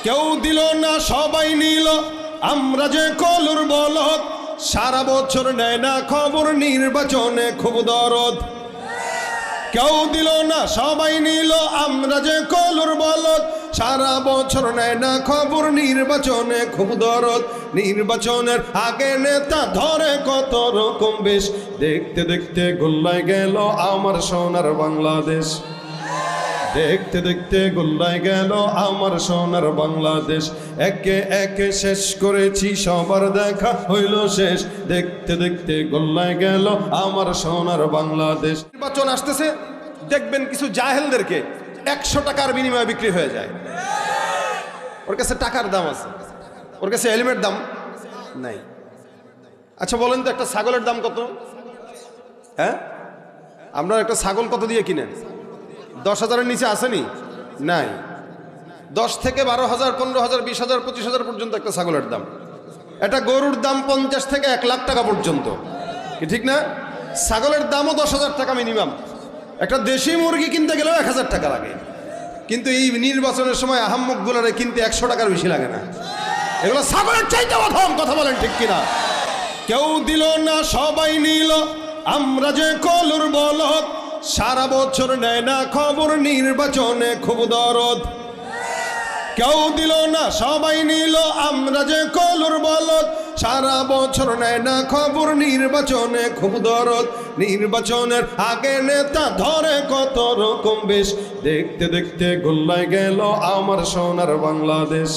কেউ দিল না সবাই নিল, আমরা যে কলুর বলদ, সারা বছর নেয় না খবর, নির্বাচনে খুব দরদ। কেউ দিল না সবাই নিল, আমরা যে কলুর বলদ, সারা বছর নেয় না খবর, নির্বাচনে খুব দরদ। নির্বাচনের আগে নেতা ধরে কত রকম বেশ, দেখতে দেখতে গোল্লায় গেল আমার সোনার বাংলাদেশ। দেখতে দেখতে গোল্লায় গেল আমার সোনার বাংলাদেশ। একে একে শেষ করেছি, সবার দেখা হইল শেষ। দেখতে দেখতে গোল্লায় গেল আমার সোনার বাংলাদেশ। নির্বাচন আসতেছে, দেখবেন কিছু জাহেলদেরকে 100 টাকার বিনিময়ে বিক্রি হয়ে যায়। ওর কাছে টাকার দাম আছে, ওর কাছে হেলমেট দাম নাই। আচ্ছা বলেন তো, একটা ছাগলের দাম কত? হ্যাঁ, আপনার একটা ছাগল কত দিয়ে কিনেন? 10,000-এর নিচে আসেনি? নাই। 10 থেকে 12,000, 15,000, 20,000, 25,000 পর্যন্ত একটা ছাগলের দাম। একটা গরুর দাম 50 থেকে 1 লাখ টাকা পর্যন্ত, কি ঠিক না? ছাগলের দামও 10,000 টাকা মিনিমাম। একটা দেশি মুরগি কিনতে গেলেও 1,000 টাকা লাগে। কিন্তু এই নির্বাচনের সময় আহাম্মকগুলারে কিনতে 100 টাকার বেশি লাগে না। এগুলো ছাগলের চাইতে অধম, কথা বলেন ঠিক কিনা? কেউ দিল না সবাই নিল, আমরা যে কলুর বলদ, সারা বছর নেয় না খবর, নির্বাচনে খুব দরদ। কেউ দিল না সবাই নিল, আমরা যে কলুর বলদ, সারা বছর নেয় না খবর, নির্বাচনে খুব দরদ। নির্বাচনের আগে নেতা ধরে কত রকম বেশ, দেখতে দেখতে গোল্লায় গেল আমার সোনার বাংলাদেশ।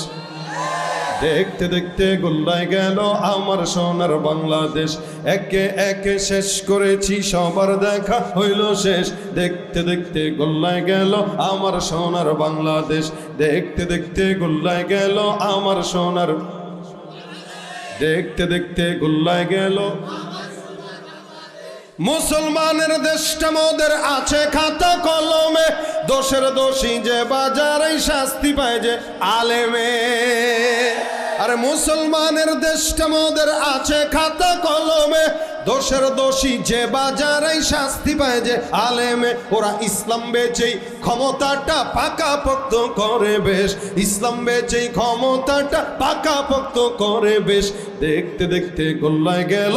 দেখতে দেখতে গোল্লায় গেল আমার সোনার বাংলাদেশ। একে একে শেষ করেছি, সবার দেখা হইল শেষ। দেখতে দেখতে গোল্লায় গেল আমার সোনার বাংলাদেশ। দেখতে দেখতে গোল্লায় গেল আমার সোনার, দেখতে দেখতে গোল্লায় গেল। মুসলমানের দেশটা মোদের আছে খাতা কলমে, দোষের দোষী যে বাজারে শাস্তি পায় যে আলেমে। আরে মুসলমানের দেশটা মোদের আছে খাতা কলমে, দোষের দোষী যে বাজারে শাস্তি পায় যে আলেমে। ওরা ইসলাম বেচেই ক্ষমতাটা পাকাপোক্ত করে বেশ, ইসলাম বেচেই ক্ষমতাটা পাকাপোক্ত করে বেশ। দেখতে দেখতে গোল্লায় গেল,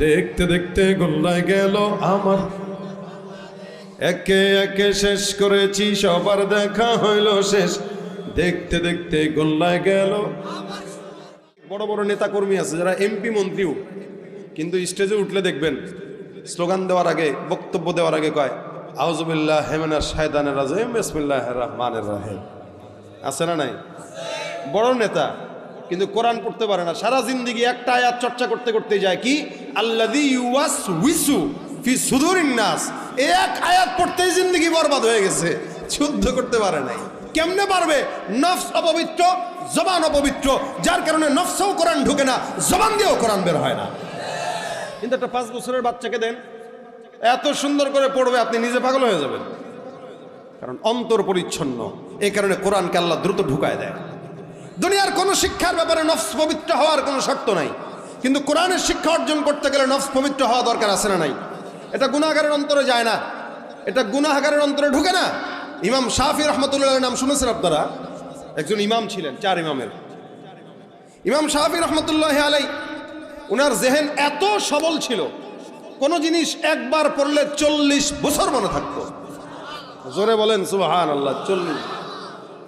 দেখতে দেখতে গোল্লায় গেল আমার। একে একে শেষ করেছি, সবার দেখা হইল শেষ। দেখতে দেখতে গোল্লায় গেল। বড় বড় নেতা কর্মী আছে যারা এমপি মন্ত্রীও, কিন্তু স্টেজে উঠলে দেখবেন স্লোগান দেওয়ার আগে, বক্তব্য দেওয়ার আগে কয় আউযুবিল্লাহি মিনাশ শাইতানির রাজিম বিসমিল্লাহির রহমানির রহিম। আছে না নাই? বড় নেতা, কিন্তু কোরআন পড়তে পারে না। সারা জিন্দেগি একটা আয়াত চর্চা করতে করতে যায়, কি আল্লাযী ইউওয়াসউইসু ফি সুদুরিন নাস। এক আয়াত পড়তেই জিন্দেগি বরবাদ হয়ে গেছে, শুদ্ধ করতে পারে নাই। কেমনে পারবে? নফস অপবিত্র, জবান অপবিত্র, যার কারণে নফসেও কোরআন ঢুকে না, জবান দিয়েও কোরআন বের হয় না। কিন্তু একটা 5 বছরের বাচ্চাকে দেন, এত সুন্দর করে পড়বে, আপনি নিজে পাগল হয়ে যাবেন। কারণ অন্তর পরিচ্ছন্ন, এই কারণে কোরআনকে আল্লাহ দ্রুত ঢুকায় দেয়। দুনিয়ার কোনো শিক্ষার ব্যাপারে নফস পবিত্র হওয়ার কোনো শর্ত নাই, কিন্তু কোরআনের শিক্ষা অর্জন করতে গেলে নফস পবিত্র হওয়া দরকার, আছে না নাই? এটা গুনাহগারের অন্তরে যায় না, এটা গুনাহগারের অন্তরে ঢুকে না। ইমাম শাফি রহমতুল্লাহর নাম শুনেছেন আপনারা? একজন ইমাম ছিলেন, 4 ইমামের। ইমাম শাফি রহমতুল্লাহ আলাই, উনার জেহেন এত সবল ছিল, কোন জিনিস একবার পড়লে 40 বছর মনে থাকতো। জোরে বলেন সুবহানাল্লাহ। 40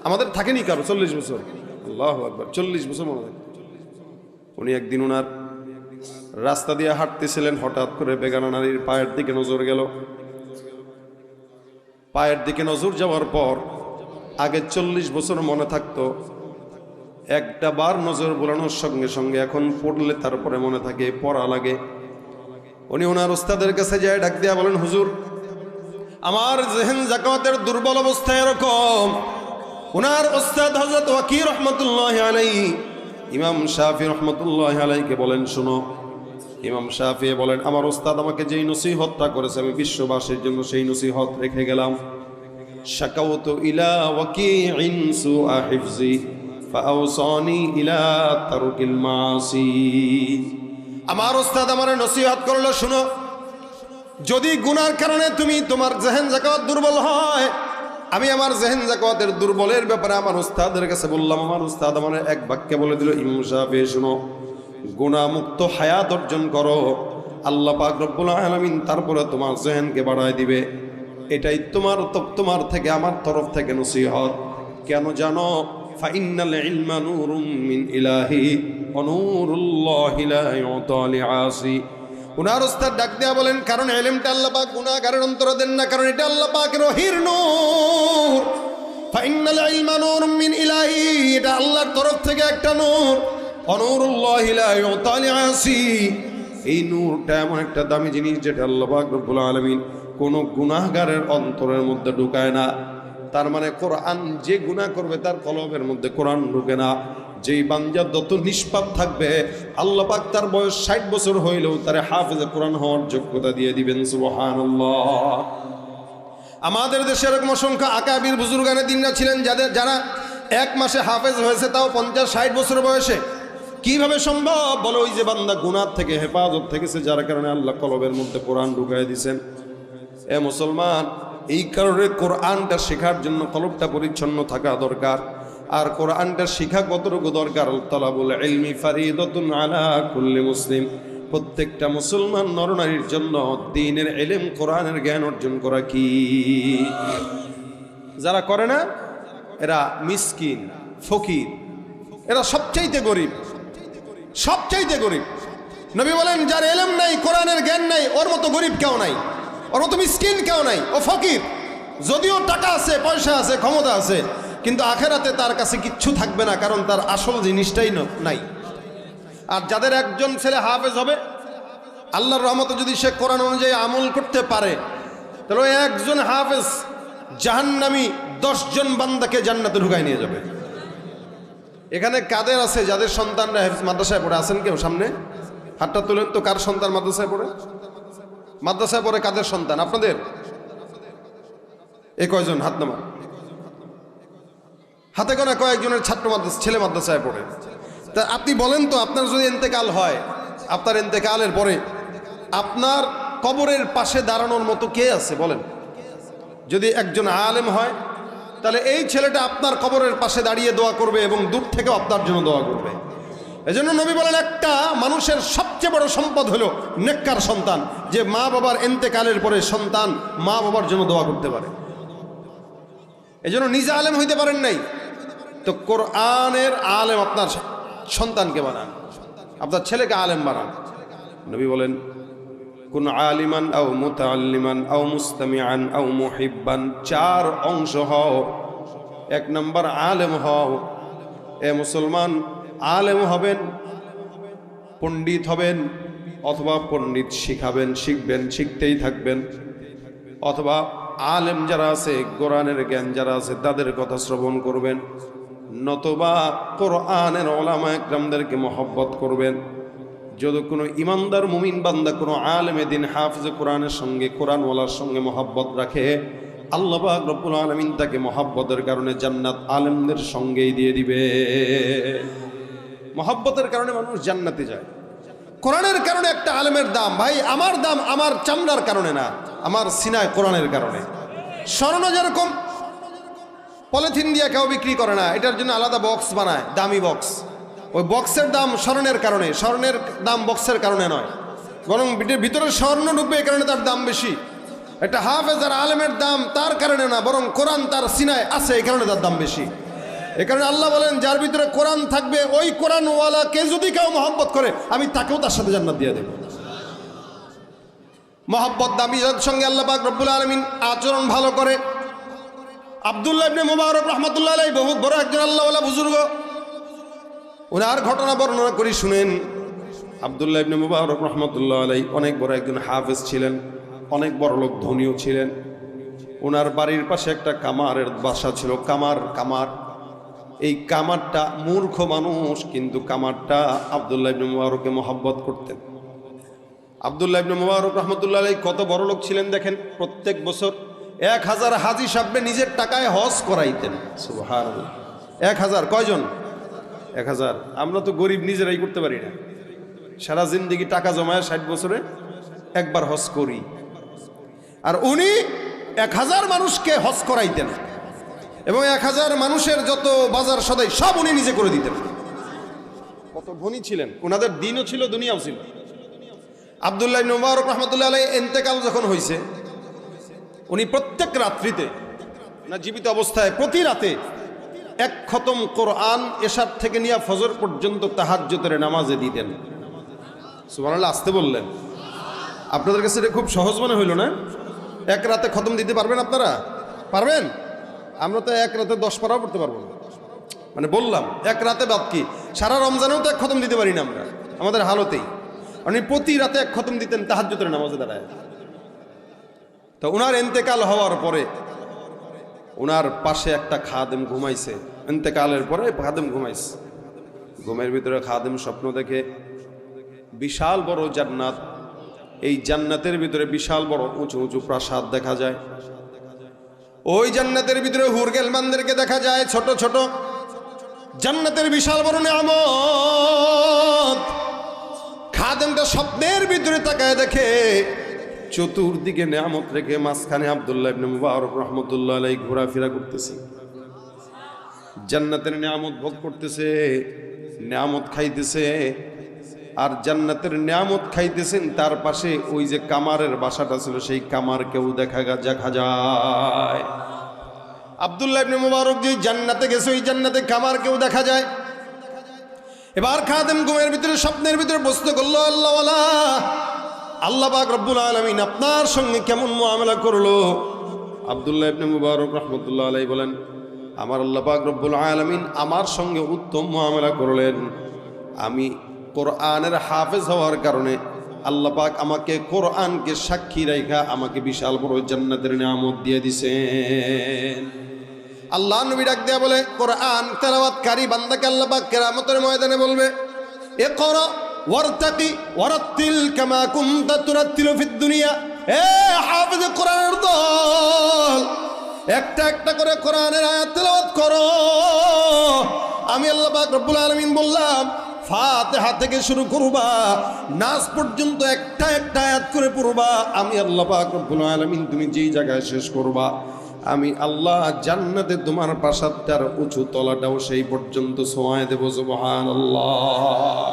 আমাদের থাকেনি কারো 40 বছর। আল্লাহু আকবার, 40 বছর মনে থাকে। উনি একদিন ওনার রাস্তা দিয়ে হাঁটতেছিলেন, হঠাৎ করে বেগানা নারীর পায়ের দিকে নজর গেল। পায়ের দিকে নজর যাওয়ার পর আগে 40 বছর মনে থাকতো, একটা বার নজর বোলানোর সঙ্গে সঙ্গে এখন পড়লে তারপরে মনে থাকে, পড়া লাগে। উনি ওনার ওস্তাদের কাছে যায়, ডাক দিয়া বলেন, হুজুর আমার জেহেন জাকাতের দুর্বল অবস্থা এরকম। ওনার ওস্তাদ হযরত ওয়াকি রহমতুল্লাহ আলাইহি ইমাম শাফি রহমতুল্লাহ আলাইহিকে বলেন, শুনো। ইমাম শাফি বলেন, আমার ওস্তাদ আমাকে যেই নসিহতটা করেছে, আমি বিশ্ববাসীর জন্য সেই নসিহত রেখে গেলাম। শাকাউতু ইলা ওয়াকিইন সুআ হিফজি ফাআওসানি ইলা তারকিল মাসি। আমার ওস্তাদ আমার নসিহত করলো, শুনো, যদি গুনার কারণে তোমার জেহেন জাকাত দুর্বল হয়, আমি আমার জেহেন জাকাতের দুর্বলের ব্যাপারে আমার উস্তাদের কাছে বললাম, আমার উস্তাদ আমার এক বাক্যে বলে দিল, ইমাম সাহেব শোনো, গুনাহমুক্ত হায়াত অর্জন করো, আল্লাহ পাক রব্বুল আলামিন তারপরে তোমার জেহেনকে বাড়ায় দিবে। এটাই তোমার থেকে আমার তরফ থেকে নসিহত। কেন জানো? ফাইন্নাল ইলমা নূরুম মিন ইলাহি ওয়া নূরুল্লাহি লা ইউতা লিআসি। উনার উস্তাদ ডাক দেয়া বলেন, কারণ ইলমটা আল্লাহ পাক গুনাহগারের অন্তরে দেন না, কারণ এটা আল্লাহ পাকের ওহীর নূর। ফাইন্নাল ইলমা নূরুম মিন ইলাহি, এটা আল্লাহর তরফ থেকে একটা নূর। ওয়া নূরুল্লাহি লা ইউতা লিআসি, এই নূরটা এমন একটা দামি জিনিস যেটা আল্লাহ পাক রব্বুল আলামিন কোন গুনাহগারের অন্তরের মধ্যে ঢুকায় না। তার মানে কোরআন যে গুনাহ করবে তার কলবের মধ্যে কোরআন ঢুকে না। যেই বান্দা যত নিষ্পাপ থাকবে আল্লাহ পাক তার বয়স 60 বছর হইলেও তার হাফেজে কোরআন হওয়ার যোগ্যতা দিয়ে দিবেন। সুবহানাল্লাহ। আমাদের দেশে এরকম অসংখ্য আকাবির বুজুর্গানে দিনরা ছিলেন যারা এক মাসে হাফেজ হয়েছে, তাও 50-60 বছর বয়সে। কিভাবে সম্ভব? বলো, ওই যে বান্দা গুনাহ থেকে হেফাজত থেকেছে, যার কারণে আল্লাহ কলবের মধ্যে কোরআন ঢুকায় দিয়েছেন। এ মুসলমান, এই কারণে কোরআনটা শেখার জন্য কলবটা পরিচ্ছন্ন থাকা দরকার। আর কোরআনটা শিখা কতটুকু দরকার? তালাবুল ইলমি ফারিদাতুন আলা কুল্লি মুসলিম, প্রত্যেকটা মুসলমান নরনারীর জন্য দ্বীনের ইলম, কোরআনের জ্ঞান অর্জন করা কি। যারা করে না এরা মিসকিন, ফকির, এরা সবচাইতে গরিব, সবচাইতে গরিব। নবী বলেন, যার ইলম নাই, কোরআনের জ্ঞান নাই, ওর মতো গরিব কেউ নাই, ওর মতো মিসকিন কেউ নাই। ও ফকির, যদিও টাকা আছে, পয়সা আছে, ক্ষমতা আছে, কিন্তু আখেরাতে তার কাছে কিচ্ছু থাকবে না, কারণ তার আসল জিনিসটাই নাই। আর যাদের একজন ছেলে হাফেজ হবে, আল্লাহর রহমতে যদি সে কোরআন অনুযায়ী আমল করতে পারে, তাহলে ওই একজন হাফেজ জাহান্নামী 10 জন বান্দাকে জান্নাতে ঢুকায় নিয়ে যাবে। এখানে কাদের আছে যাদের সন্তানরা মাদ্রাসায় পড়ে? আছেন কেউ? সামনে হাতটা তুলেন তো, কার সন্তান মাদ্রাসায় পড়ে? মাদ্রাসায় পড়ে কাদের সন্তান আপনাদের? এ কয়জন? হাত নামা। হাতে গোনা কয়েকজনের ছাত্র ছেলে মাদ্রাসায় পড়ে। তা আপনি বলেন তো, আপনার যদি ইন্তেকাল হয়, আপনার ইন্তেকালের পরে আপনার কবরের পাশে দাঁড়ানোর মতো কে আছে বলেন? যদি একজন আলেম হয়, তাহলে এই ছেলেটা আপনার কবরের পাশে দাঁড়িয়ে দোয়া করবে এবং দূর থেকেও আপনার জন্য দোয়া করবে। এজন্য নবী বলেন, একটা মানুষের সবচেয়ে বড় সম্পদ হলো নেককার সন্তান, যে মা বাবার ইন্তেকালের পরে সন্তান মা বাবার জন্য দোয়া করতে পারে। এজন্য নিজে আলেম হইতে পারেন নাই, তো কোরআনের আলেম আপনার সন্তানকে বানান, আপনার ছেলেকে আলেম বানান। নবী বলেন, কুন আলিমান আও মুতাআল্লিমান আও মুস্তামিআন আও মুহিব্বান, 4 অংশ হও। 1 নম্বর আলেম হও। এ মুসলমান, আলেম হবেন, পণ্ডিত হবেন, অথবা পণ্ডিত শিখাবেন, শিখবেন, শিখতেই থাকবেন, অথবা আলেম যারা আছে, কোরআনের জ্ঞান যারা আছে তাদের কথা শ্রবণ করবেন, নতুবা কোরআনের ওলামা একরামদেরকে মহব্বত করবেন। যদি কোনো ইমানদার মুমিন বান্দা কোনো আলেমে দিন হাফিজ কোরআনের সঙ্গে, কোরআনওয়ালার সঙ্গে মহব্বত রাখে, আল্লাহ পাক রব্বুল আলামিন তাকে মহব্বতের কারণে জান্নাত আলেমদের সঙ্গেই দিয়ে দিবে। মহব্বতের কারণে মানুষ জান্নাতে যায়। কোরআনের কারণে একটা আলেমের দাম, ভাই আমার দাম আমার চামড়ার কারণে না, আমার সিনায় কোরআনের কারণে। স্বর্ণ যেরকম পলিথিন দিয়ে কেউ বিক্রি করে না, এটার জন্য আলাদা বক্স বানায়, দামি বক্স। ওই বক্সের দাম স্বর্ণের কারণে, স্বর্ণের দাম বক্সের কারণে নয়, বরং ভিতরে স্বর্ণ ঢুকবে এই কারণে তার দাম বেশি। একটা হাফেজ আর আলেমের দাম তার কারণে না, বরং কোরআন তার সিনায় আছে এই কারণে তার দাম বেশি। এ কারণে আল্লাহ বলেন, যার ভিতরে কোরআন থাকবে, ওই কোরআনওয়ালাকে যদি কেউ মহব্বত করে, আমি তাকেও তার সাথে জান্নাত দিয়ে দেব। মহব্বত দামি, যার সঙ্গে আল্লাহ পাক রব্বুল আলামিন আচরণ ভালো করে। আব্দুল্লাহ ইবনে মুবারক রাহমাতুল্লাহ আলাইহি বহুত বড় একজন আল্লাহওয়ালা বুজুর্গ, ওনার ঘটনা বর্ণনা করি শুনেন। আব্দুল্লাহ ইবনে মুবারক রাহমাতুল্লাহ আলাইহি অনেক বড় একজন হাফেজ ছিলেন, অনেক বড় লোক, ধনীও ছিলেন। ওনার বাড়ির পাশে একটা কামারের বাসা ছিল। কামার এই কামারটা মূর্খ মানুষ, কিন্তু কামারটা আব্দুল্লাহ ইবনে মুবারককে মহব্বত করতেন। আব্দুল্লাহ ইবনে মুবারক রাহমাতুল্লাহ আলাইহি কত বড় লোক ছিলেন দেখেন, প্রত্যেক বছর 1000 হাজী সাহেব নিজের টাকায় হজ করাইতেন। সুবহানাল্লাহ। 1000 কয়জন? 1000। আমরা তো গরিব, নিজেরাই করতে পারি না। সারা জিন্দেগি টাকা জমায় 60 বছরে একবার হজ করি, আর উনি 1000 মানুষকে হজ করাইতেন। এবং 1000 মানুষের যত বাজার সদাই সব উনি নিজে করে দিতেন। কত ধনী ছিলেন, ওনাদের দিনও ছিল, দুনিয়াও ছিল। আব্দুল্লাহ ইবনে মুবারক রাহমাতুল্লাহ আলাইহি ইন্তেকাল যখন হয়েছে, উনি প্রত্যেক রাত্রিতে না জীবিত অবস্থায় প্রতি রাতে 1 খতম কোরআন এশার থেকে নিয়ে ফজর পর্যন্ত তাহাজ্জুদের নামাজে দিতেন। সুবহানাল্লাহ, আসতে বললেন। আপনাদের কাছে এটা খুব সহজ মনে হইল না? 1 রাতে খতম দিতে পারবেন আপনারা? পারবেন? আমরা তো 1 রাতে 10 পারাও পড়তে পারবো না। মানে বললাম 1 রাতে বাদ কি, সারা রমজানেও তো 1 খতম দিতে পারি না আমরা আমাদের হালতেই। উনি প্রতি রাতে 1 খতম দিতেন তাহাজ্জুদের নামাজে দাঁড়ায়। তো ওনার ইন্তেকাল হওয়ার পরে ওনার পাশে একটা খাদেম ঘুমাইছে। ইন্তেকালের পরে খাদেম ঘুমাইছে। ঘুমের ভিতরে খাদেম স্বপ্ন দেখে বিশাল বড় জান্নাত, এই জান্নাতের ভিতরে বিশাল বড় উঁচু উঁচু প্রাসাদ দেখা যায়। ওই জান্নাতের ভিতরে হুরগেলমানদেরকে দেখা যায় ছোট ছোট। জান্নাতের বিশাল বড় নিয়ামত। খাদেমটা স্বপ্নের ভিতরে তাকায় দেখে চতুর্দিকে নিয়ামত রেখে মাঝখানে আব্দুল্লাহ ইবনে মুবারক রাহমাতুল্লাহ আলাইহি ঘোরাফেরা করতেছে, জান্নাতের নিয়ামত ভোগ করতেছে, নিয়ামত খাইতেছে। আর জান্নাতের নিয়ামত খাইতেছেন, তার পাশে ওই যে কামারের বাসাটা ছিল, সেই কামার কেউ দেখা যায়। আব্দুল্লাহ ইবনে মুবারক যে জান্নাতে গেছে, ওই জান্নাতে কামার কেউ দেখা যায়। এবার খাদেম ঘুমের ভিতরে স্বপ্নের ভিতরে প্রশ্ন করলো, আল্লাহওয়ালা, আল্লাহ পাক রব্বুল আলামিন আপনার সঙ্গে কেমন মুআমালা করলো? আব্দুল্লাহ ইবনে মুবারক রাহমাতুল্লাহ আলাইহি বলেন, আমার আল্লাহ পাক রব্বুল আলামিন আমার সঙ্গে উত্তম মুআমালা করলেন। আমি কোরআনের হাফেজ হওয়ার কারণে আল্লাহ পাক আমাকে কোরআনকে সাক্ষী রাখা আমাকে বিশাল বড় জান্নাতের নিয়ামত দিয়ে দিয়েছেন। আল্লাহ নবী ডাক দেয়া বলে, কোরআন তেলাওয়াতকারী বান্দাকে আল্লাহ পাক কিয়ামতের ময়দানে বলবে, ইকরা ওয়ারতাকি ওয়ারাত্তিল কামা কুনতা তুরাত্তিলু ফিদ দুনিয়া। এ হাফেজ কোরআনের দল, একটা একটা করে কোরআনের আয়াত তেলাওয়াত করো। আমি আল্লাহ পাক রব্বুল আলামিন বললাম, ফাতিহা থেকে শুরু করবা, নাস পর্যন্ত একটা একটা আয়াত করে পড়বা। আমি আল্লাহ পাক রব্বুল আলামিন তুমি যেই জায়গায় শেষ করবা, আমি আল্লাহ জান্নাতে তোমার প্রাসাদটার উঁচু তলাটাও সেই পর্যন্ত ছোঁয়ায় দেব। সুবহানাল্লাহ।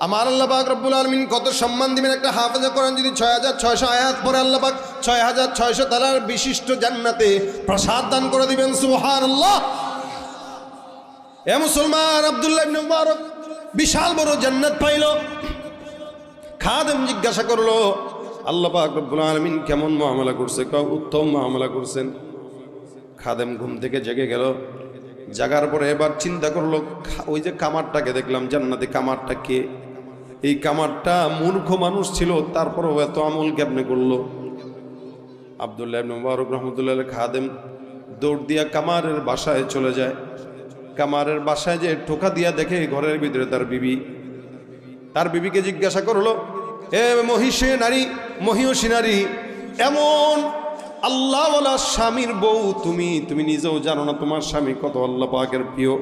আমার আল্লাহ পাক রব্বুল আলামিন কত সম্মান দিবেন। একটা হাফেজে কোরআন যদি 6600 আয়াত পড়ে, আল্লাহ পাক 6600 তলার বিশিষ্ট জান্নাতে প্রাসাদ দান করে দিবেন। সুবহানাল্লাহ। এ মুসলমান, আব্দুল্লাহ ইবনে মুবারক বিশাল বড় জান্নাত পাইল। খাদেম জিজ্ঞাসা করলো, আল্লাহ পাক রব্বুল আলামিন কেমন মুআমালা করছে? উত্তম মুআমালা করছেন। খাদেম ঘুম থেকে জেগে গেল। জাগার পরে এবার চিন্তা করলো, ওই যে কামারটাকে দেখলাম জান্নাতে, কামারটা কে? এই কামারটা মূর্খ মানুষ ছিল, তারপরেও এত আমল কেমনে করলো? আব্দুল্লাহ ইবনে মুবারক রাহমাতুল্লাহ আলাইহি খাদেম দৌড় দিয়া কামারের বাসায় চলে যায়। কামারের বাসায় যে ঠোকা দিয়া দেখে ঘরের ভিতরে তার বিবি। তার বিবিকে জিজ্ঞাসা করলো, এ মহিষে নারী, মহিষী নারী, এমন আল্লাহওয়ালা স্বামীর বউ তুমি নিজেও জানো না তোমার স্বামী কত আল্লাহ পাকের প্রিয়।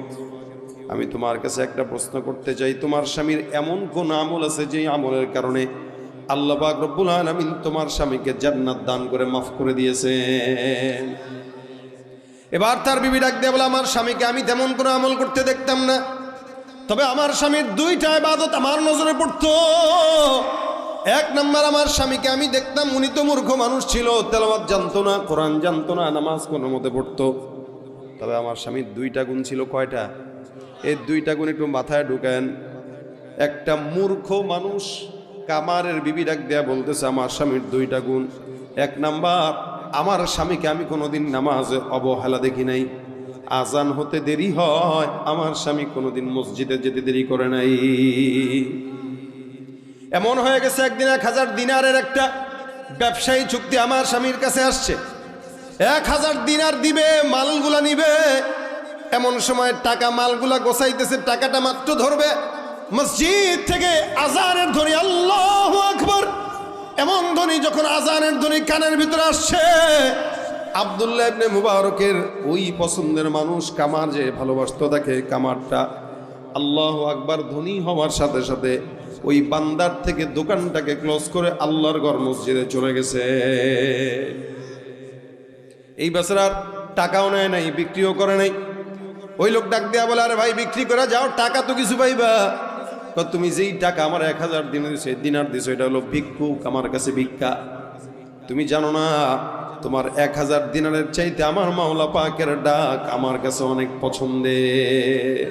আমি তোমার কাছে একটা প্রশ্ন করতে চাই, তোমার স্বামীর এমন কোন আমল আছে যে আমলের কারণে আল্লাহ পাক রব্বুল আলামিন তোমার স্বামীকে জান্নাত দান করে মাফ করে দিয়েছেন? এবার তার বিবি ডাক দিয়ে বলে, আমার স্বামীকে আমি তেমন কোনো আমল করতে দেখতাম না, তবে আমার স্বামীর 2টা ইবাদত আমার নজরে পড়তো। 1 নম্বর, আমার স্বামীকে আমি দেখতাম উনি তো মূর্খ মানুষ ছিল, তেলাওয়াত জানতো না, কোরআন জানতো না, নামাজ কোনো মতে পড়তো। তবে আমার স্বামীর 2টা গুণ ছিল। কয়টা? এই 2টা গুণ একটু মাথায় ঢুকেন। একটা মূর্খ মানুষ, কামারের বিবি ডাক দেয়া বলতেছে আমার স্বামীর 2টা গুণ। 1 নাম্বার, আমার স্বামীকে আমি কোনোদিন নামাজে অবহেলা দেখি নাই। আজান হতে দেরি হয়, আমার স্বামী কোনোদিন মসজিদে যেতে দেরি করে নাই। এমন হয়ে গেছে একদিন 1000 দিনারের একটা ব্যবসায়ী চুক্তি আমার স্বামীর কাছে আসছে। 1000 দিনার দিবে, মালগুলা নিবে। এমন সময় টাকা মালগুলা গোছাইতেছে, টাকাটা মাত্র ধরবে, মসজিদ থেকে আজানের ধ্বনি, আল্লাহু আকবার, এমন ধ্বনি যখন আজানের ধ্বনি কানের ভিতরে আসছে, আব্দুল্লাহ ইবনে মুবারকের ওই পছন্দের মানুষ কামার যে ভালোবাসতো তাকে, কামারটা আল্লাহু আকবার ধ্বনি হওয়ার সাথে সাথে ওই বান্দার থেকে দোকানটাকে ক্লোজ করে আল্লাহর ঘর মসজিদে চলে গেছে। এই বেচারার টাকাও নেয় নাই, বিক্রিও করে নাই। ওই লোক ডাক দেয়া বলে, আরে ভাই বিক্রি করে যাও, টাকা তো কিছু পাইবা। তুমি যেই টাকা আমার 1000 দিনার দিছো, এটা হলো ভিক্ষুক, আমার কাছে ভিক্ষা। তুমি জানো না তোমার 1000 দিনারের চাইতে আমার মাওলা পাকের ডাক আমার কাছে অনেক পছন্দের।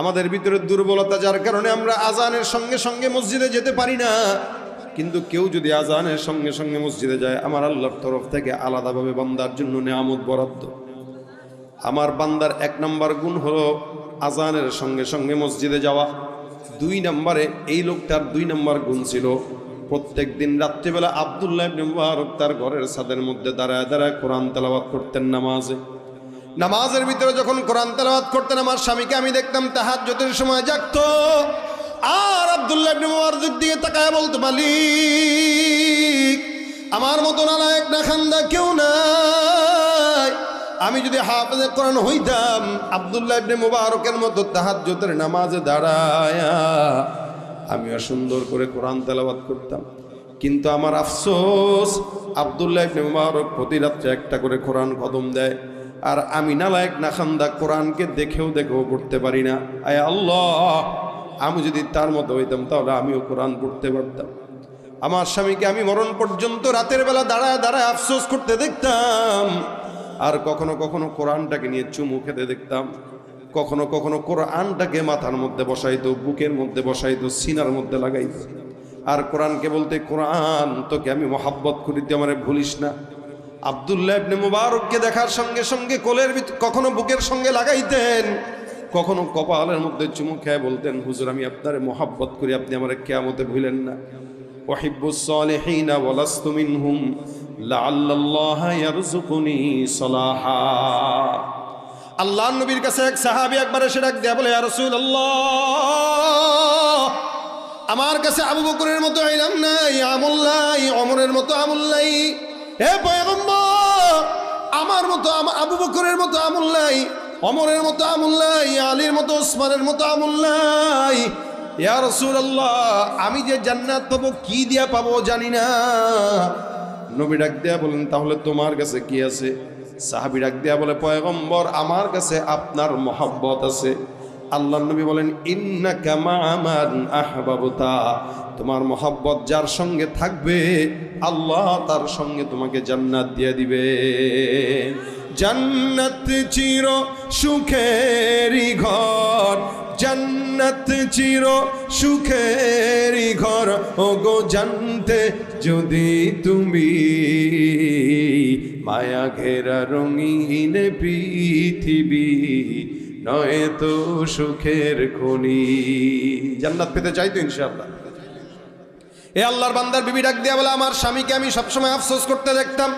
আমাদের ভিতরে দুর্বলতা, যার কারণে আমরা আজানের সঙ্গে সঙ্গে মসজিদে যেতে পারি না। কিন্তু কেউ যদি আজানের সঙ্গে সঙ্গে মসজিদে যায়, আমার আল্লাহর তরফ থেকে আলাদাভাবে বান্দার জন্য নেয়ামত বরাদ্দ। আমার বান্দার 1 নম্বর গুণ হলো আজানের সঙ্গে সঙ্গে মসজিদে যাওয়া। 2 নম্বরে এই লোকটার 2 নম্বর গুণ ছিল, প্রত্যেক দিন রাত্রিবেলা আব্দুল্লাহ ইবনে মুবারক তার ঘরের ছাদের মধ্যে দাঁড়ায় দাঁড়ায় কোরআন তেলাওয়াত করতেন। নামাজের ভিতরে যখন কোরআন তেলাওয়াত করতেন, আমার স্বামীকে আমি দেখতাম তাহাজ্জুদের সময় জাগতো, আর আব্দুল্লাহ ইবনে মুবারক দিয়ে তাকায় বলতো, মালিক আমার মতো নালায়েক না খান্দা কেউ নাই। আমি যদি হাফেজে কোরআন হইতাম, আব্দুল্লাহ ইবনে মুবারকের মতো তাহাজ্জুদের নামাজে দাঁড়ায়া আমিও সুন্দর করে কোরআন তেলাওয়াত করতাম। কিন্তু আমার আফসোস, আব্দুল্লাহ ইবনে মুবারক প্রতি রাত্রে একটা করে কোরআন খতম দেয়, আর আমি নালায়েক না খান্দা কোরআনকে দেখেও পড়তে পারি না। আয় আল্লাহ, আমি যদি তার মতো হইতাম তাহলে আমিও কোরআন পড়তে পারতাম। আমার স্বামীকে আমি মরণ পর্যন্ত রাতের বেলা দাঁড়ায় দাঁড়ায় আফসোস করতে দেখতাম, আর কখনো কখনো কোরআনটাকে নিয়ে চুমু খেতে দেখতাম। কখনো কখনো কোরআনটাকে মাথার মধ্যে বসাইতো, বুকের মধ্যে বসাইতো, সিনার মধ্যে লাগাইতো, আর কোরআনকে বলতে, কোরআন তোকে আমি মহাব্বত করি, তুই আমারে ভুলিস না। আব্দুল্লাহ ইবনে মুবারককে দেখার সঙ্গে সঙ্গে কোলের কখনো বুকের সঙ্গে লাগাইতেন, কখনো কপালের মধ্যে চুমু খেয়ে বলতেন, হুজুর আমি আপনারে মহাব্বত করি, আপনি আমারে কিয়ামতে ভুলেন না। ওয়াহিব্বুস সালিহিনা ওয়ালাস্তু মিনহুম লাআল্লাল্লাহা ইয়ারযুকুনি সালাহা। আল্লাহর নবীর কাছে এক সাহাবী একবার এসে ডাক দেয়া বলে, ইয়া রাসূলুল্লাহ, আমার কাছে আবু বকরের মতো ইলম নাই, আমল নাই, ওমরের মতো আমল নাই। হে পয়গম্বর, আমার মতো আবু বকরের মতো আমল নাই, ওমরের মতো আমল নাই, আলীর মতো ওসমানের মতো আমল নাই। ইয়া রাসূলুল্লাহ, আমি যে জান্নাত পাবো কি দিয়া পাবো জানি না। নবী ডাক দেয়া বলেন, তাহলে তোমার কাছে কি আছে? সাহাবী ডাক দেয়া বলে, পয়গম্বর আমার কাছে আপনার মহব্বত আছে। আল্লাহর নবী বলেন, ইন্নাকা মা'a মান আহবাবতা, তোমার মহব্বত যার সঙ্গে থাকবে আল্লাহ তার সঙ্গে তোমাকে জান্নাত দিয়ে দিবে। জান্নাত চির সুখেরই ঘর, জান্নাত চির সুখেরই ঘর, ওগো জানতে যদি তুমি, মায়া ঘেরা রঙিন পৃথিবী নয় তো সুখের খনি। জান্নাত পেতে চাই তো ইনশাআল্লাহ। এ আল্লাহর বান্দার বিবি ডাক দিয়া বলে, আমার স্বামীকে আমি সবসময় আফসোস করতে দেখতাম,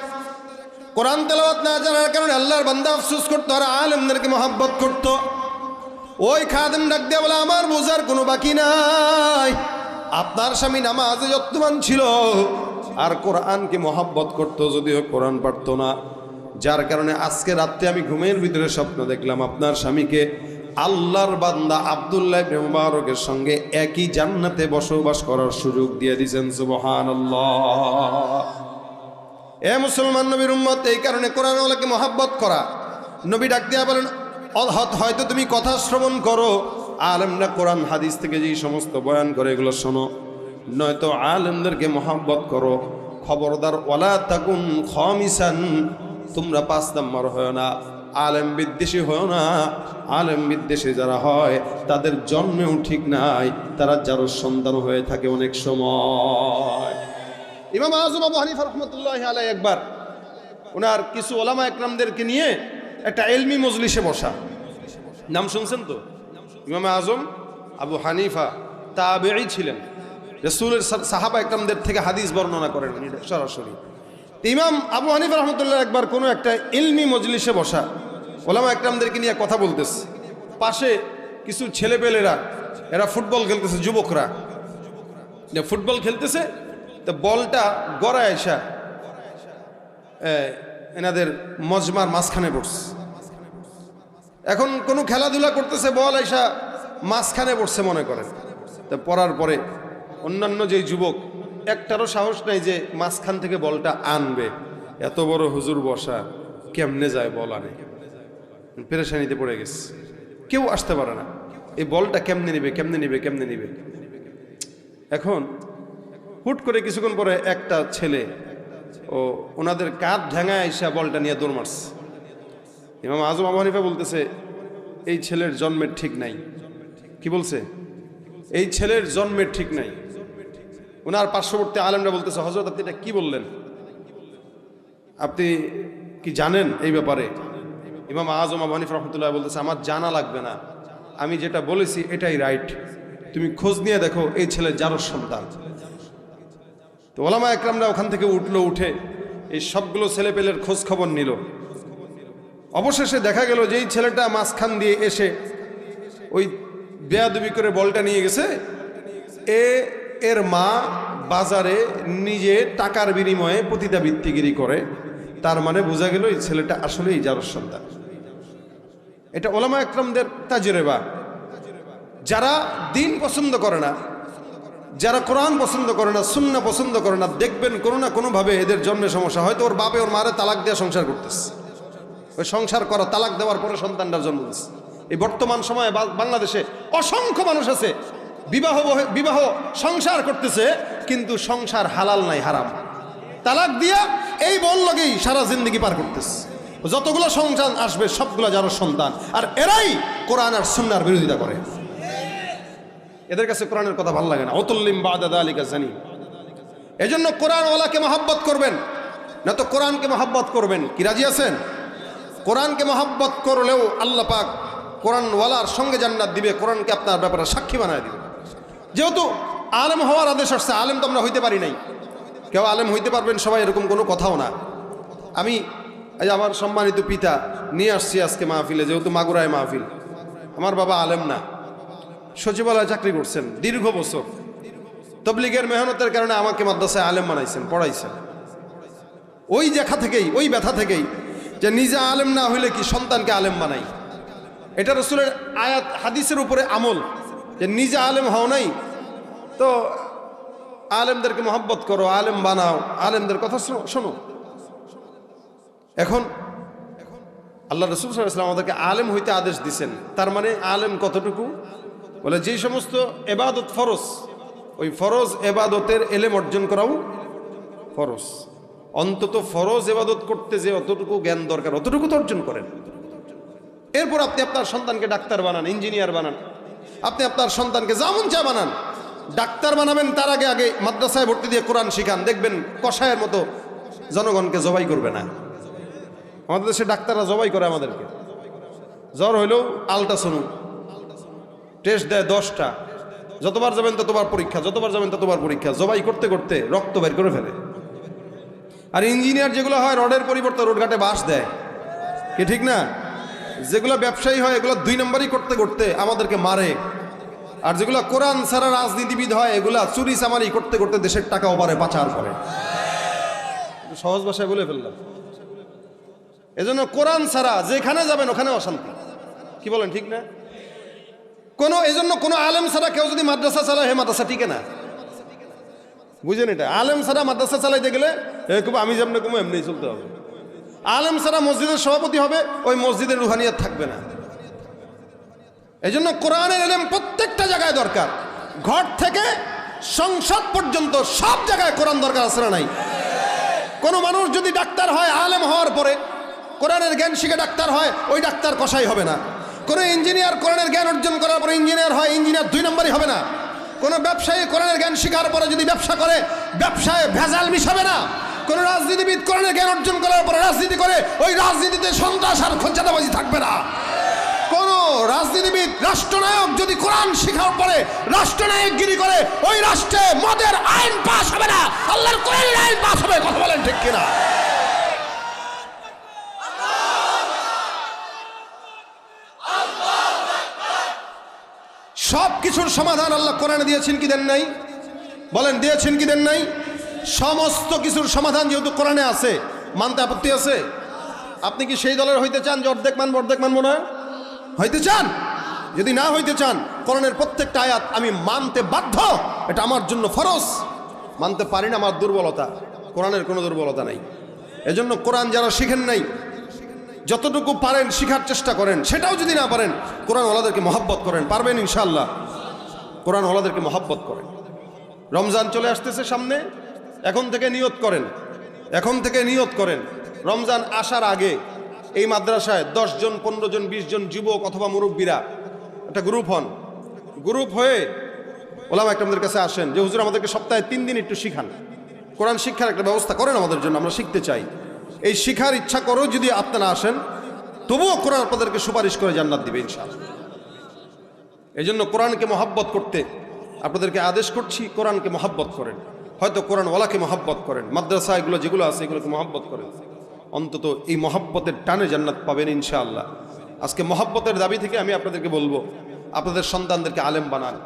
কোরআন তেলাওয়াত না জানার কারণে আল্লাহর বান্দা আফসোস করতো, আর আলেমদেরকে মহব্বত করতো। ওই খাদেম ডাক দিয়া বলে, আমার বোঝার কোনো বাকি নাই, আপনার স্বামী নামাজে যত্নবান ছিল আর কোরআনকে মহব্বত করতো, যদিও কোরআন পারতো না। যার কারণে আজকে রাত্রে আমি ঘুমের ভিতরে স্বপ্ন দেখলাম, আপনার স্বামীকে আল্লাহর বান্দা আব্দুল্লাহ ইবনে মুবারকের সঙ্গে একই জান্নাতে বসবাস করার সুযোগ দিয়ে দিয়েছেন। সুবহানাল্লাহ। এ মুসলমান নবীর উম্মত, এই কারণে কোরআনওয়ালাকে মহব্বত করা। নবী ডাক দিয়া বলেন, হয়তো তুমি কথা শ্রবণ করো, আলেমরা কোরআন হাদিস থেকে যে সমস্ত বয়ান করে এগুলো শোনো, নয়তো আলেমদেরকে মহব্বত করো। খবরদার, ওয়ালা তাকুন খামিসান, তোমরা 5 নম্বর হয় না, আলেম বিদ্বেষী হয় না। আলেম বিদ্বেষী যারা হয় তাদের জন্মেও ঠিক নাই, তারা যার সন্তান হয়ে থাকে অনেক সময়। ইমাম আযম আবু হানিফা রাহমাতুল্লাহি আলাইহি একবার ওনার কিছু ওলামা একরামদেরকে নিয়ে একটা ইলমি মজলিসে বসা। নাম শুনছেন তো? ইমাম আযম আবু হানিফা তাবেঈ ছিলেন, রাসূলের সাহাবা একরামদের থেকে হাদিস বর্ণনা করেন সরাসরি। ইমাম আবু হানিফা রহমতুল্লাহ একবার কোনো একটা ইলমি মজলিসে বসা, ওলামা একরামদেরকে নিয়ে কথা বলতেছে। পাশে কিছু ছেলেপেলেরা, এরা ফুটবল খেলতেছে, যুবকরা ফুটবল খেলতেছে। তো বলটা গড়ায় এসা এনাদের মজমার মাঝখানে পড়ছে। এখন কোনো খেলাধুলা করতেছে, বল এসা মাঝখানে পড়ছে মনে করেন। তো পড়ার পরে অন্যান্য যেই যুবক, একটারও সাহস নাই যে মাঝখান থেকে বলটা আনবে। এত বড় হুজুর বসা, কেমনে যায় বল আনে, পেরেশানিতে পড়ে গেছে, কেউ আসতে পারে না। এই বলটা কেমনে নিবে কেমনে নিবে কেমনে নিবে। এখন হুট করে কিছুক্ষণ পরে একটা ছেলে ওনাদের কাঁধ ঢাঙায় আইসা বলটা নিয়ে দৌড় মারছে। ইমাম আজম আবু হানিফা বলতেছে এই ছেলের জন্মের ঠিক নাই। কি বলছে? এই ছেলের জন্মের ঠিক নাই। ওনার পার্শ্ববর্তী আলেমরা বলতেছে হযরত আপনি এটা কি বললেন, আপনি কি জানেন এই ব্যাপারে? ইমাম আজম আবু হানিফা রাহমাতুল্লাহ বলতেছে আমার জানা লাগবে না, আমি যেটা বলেছি এটাই রাইট, তুমি খোঁজ নিয়ে দেখো এই ছেলের জারজ সন্তান। তো ওলামা একরামরা ওখান থেকে উঠে এই সবগুলো ছেলেপেলের খোঁজ খবর নিল। অবশেষে দেখা গেল যে এই ছেলেটা মাঝখান দিয়ে এসে ওই বেয়াদবি করে বলটা নিয়ে গেছে, এর মা বাজারে নিজে টাকার বিনিময়ে পতিতাবৃত্তিগিরি করে, তার মানে বোঝা গেল এই ছেলেটা আসলেই জারজ সন্তান। এটা ওলামা একরামদের তাজরিবা। যারা দিন পছন্দ করে না, যারা কোরআন পছন্দ করে না, সুন্নাহ পছন্দ করে না, দেখবেন কোনো না কোনোভাবে এদের জন্মে সমস্যা। হয়তো ওর বাপে ওর মারে তালাক দেওয়া সংসার করতেছে, ওই সংসার করা তালাক দেওয়ার পরে সন্তানটার জন্ম দিচ্ছে। এই বর্তমান সময়ে বাংলাদেশে অসংখ্য মানুষ আছে বিবাহ সংসার করতেছে, কিন্তু সংসার হালাল নাই, হারাম। তালাক দিয়া এই বল লগেই সারা জিন্দগি পার করতেছে। যতগুলো সন্তান আসবে সবগুলো যারা সন্তান, আর এরাই কোরআন আর সুন্নাহর বিরোধিতা করে। এদের কাছে কোরআনের কথা ভালো লাগে না। অতুল্লিম বাদা যালিকা জানি। এজন্য কোরআনওয়ালাকে মহব্বত করবেন, না তো কোরআনকে মহব্বত করবেন। কি রাজি আছেন? কোরআনকে মহব্বত করলেও আল্লাহ পাক কোরআনওয়ালার সঙ্গে জান্নাত দিবে, কোরআনকে আপনার ব্যাপারে সাক্ষী বানায় দিবে। যেহেতু আলেম হওয়ার আদেশ আসছে, আলেম তো আমরা হইতে পারি নাই, কেউ আলেম হইতে পারবেন সবাই এরকম কোনো কথাও না। আমি আমার সম্মানিত পিতা নিয়ে আসছি আজকে মাহফিলে, যেহেতু মাগুরায় মাহফিল। আমার বাবা আলেম না, সচিবালয়ে চাকরি করছেন দীর্ঘ বছর। তবলিগের মেহনতের কারণে আমাকে মাদ্রাসায় আলেম বানাইছেন, পড়াইছেন। ওই দেখা থেকেই, ওই ব্যথা থেকেই যে নিজে আলেম না হইলে কি সন্তানকে আলেম বানাই। এটা রাসূলের আয়াত হাদিসের উপরে আমল, যে নিজে আলেম হও নাই তো আলেমদেরকে মহব্বত করো, আলেম বানাও, আলেমদের কথা শোনো। এখন আল্লাহ রাসূল সাল্লাল্লাহু আলাইহি ওয়াসাল্লাম আমাদেরকে আলেম হইতে আদেশ দিছেন। তার মানে আলেম কতটুকু? বলে যেই সমস্ত এবাদত ফরজ, ওই ফরজ এবাদতের এলেম অর্জন করাও ফরজ। অন্তত ফরজ এবাদত করতে যে অতটুকু জ্ঞান দরকার অতটুকু তো অর্জন করেন। এরপর আপনি আপনার সন্তানকে ডাক্তার বানান, ইঞ্জিনিয়ার বানান, আপনি আপনার সন্তানকে যেমন চা বানান। ডাক্তার বানাবেন তার আগে মাদ্রাসায় ভর্তি দিয়ে কোরআন শিখান, দেখবেন কষায়ের মতো জনগণকে জবাই করবে না। আমাদের দেশে ডাক্তাররা জবাই করে আমাদেরকে। জ্বর হইলেও আলট্রাসাউন্ড টেস্ট দেয় 10টা, যতবার যাবেন ততবার পরীক্ষা, যতবার যাবেন ততবার পরীক্ষা, জবাই করতে করতে রক্ত বের করে ফেলে। আর ইঞ্জিনিয়ার যেগুলো হয় রডের পরিবর্তে রোডঘাটে বাঁশ দেয়, কি ঠিক না? যেগুলো ব্যবসায়ী হয় এগুলো 2 নম্বরই করতে করতে আমাদেরকে মারে। আর যেগুলো কোরআন ছাড়া রাজনীতিবিদ হয় এগুলা চুরি চামারি করতে করতে দেশের টাকা ওপারে পাচার করে। সহজ ভাষায় বলে ফেললাম। এজন্য কোরআন ছাড়া যেখানে যাবেন ওখানে অশান্তি। কি বলেন, ঠিক না? এজন্য কোনো আলেম ছাড়া কেউ যদি মাদ্রাসা চালায়, হে মাদ্রাসা টিকে না। বুঝেন এটা? আলেম ছাড়া মাদ্রাসা চালাইতে গেলে আমি যেমন কমো এমনি চলতে হবে। আলেম ছাড়া মসজিদের সভাপতি হবে, ওই মসজিদের রুহানিয়াত থাকবে না। এই জন্য কোরআনের ইলম প্রত্যেকটা জায়গায় দরকার, ঘর থেকে সংসদ পর্যন্ত সব জায়গায় কোরআন দরকার আছে না নাই? কোনো মানুষ যদি ডাক্তার হয়, আলেম হওয়ার পরে কোরআনের জ্ঞান শিখে ডাক্তার হয়, ওই ডাক্তার কসাই হবে না। কোনো ইঞ্জিনিয়ার কোরআনের জ্ঞান অর্জন করার পরে ইঞ্জিনিয়ার হয়, ইঞ্জিনিয়ার 2 নম্বরই হবে না। কোনো ব্যবসায়ী কোরআনের জ্ঞান শিখার পরে যদি ব্যবসা করে, ব্যবসায় ভেজাল মিশাবে না। কোনো রাজনীতিবিদ কোরআনের জ্ঞান অর্জন করার পরে রাজনীতি করে, ওই রাজনীতিতে সন্ত্রাস আর খোঁচাদাবাজি থাকবে না। কোন রাজনীতিবিদ, রাষ্ট্রনায়ক যদি কোরআন শিখার পরে রাষ্ট্রনায়কগিরি করে, ওই রাষ্ট্রে মদের আইন পাস হবে না, আল্লাহর কোরআনের আইন পাস হবে। কথা বলেন ঠিক কিনা? সব কিছুর সমাধান আল্লাহ কোরআনে দিয়েছেন কি দেন নাই? বলেন, দিয়েছেন কি দেন নাই? সমস্ত কিছুর সমাধান যেহেতু কোরআনে আছে, মানতে আপত্তি আছে? আপনি কি সেই দলের হইতে চান যে অর্ধেক মানবো অর্ধেক মানবো না? হইতে চান? যদি না হইতে চান, কোরআনের প্রত্যেকটা আয়াত আমি মানতে বাধ্য, এটা আমার জন্য ফরজ। মানতে পারি না, আমার দুর্বলতা। কোরআনের কোনো দুর্বলতা নাই। এজন্য কোরআন যারা শিখেন নাই, যতটুকু পারেন শিখার চেষ্টা করেন। সেটাও যদি না পারেন, কোরআনওয়ালাদেরকে মহব্বত করেন। পারবেন ইনশাআল্লাহ। কোরআনওয়ালাদেরকে মহব্বত করেন। রমজান চলে আসতেছে সামনে, এখন থেকে নিয়ত করেন, এখন থেকে নিয়ত করেন রমজান আসার আগে এই মাদ্রাসায় 10 জন 15 জন 20 জন যুবক অথবা মুরব্বীরা একটা গ্রুপ হন। গ্রুপ হয়ে ওলামা একরামদের কাছে আসেন যে হুজুর আমাদেরকে সপ্তাহে 3 দিন একটু শিখান, কোরআন শিক্ষার একটা ব্যবস্থা করেন আমাদের জন্য, আমরা শিখতে চাই। এই শিখার ইচ্ছা করেও যদি আপনারা আসেন, তবুও কোরআন আপনাদেরকে সুপারিশ করে জান্নাত দিবে ইনশাআল্লাহ। এই জন্য কোরআনকে মহব্বত করতে আপনাদেরকে আদেশ করছি, কোরআনকে মহব্বত করেন। হয়তো কোরআনওয়ালাকে মহব্বত করেন, মাদ্রাসা এগুলো যেগুলো আছে এগুলোকে মহব্বত করেন। অন্তত এই মহব্বতের টানে জান্নাত পাবেন ইনশাআল্লাহ। আজকে মহব্বতের দাবি থেকে আমি আপনাদেরকে বলবো, আপনাদের সন্তানদেরকে আলেম বানান,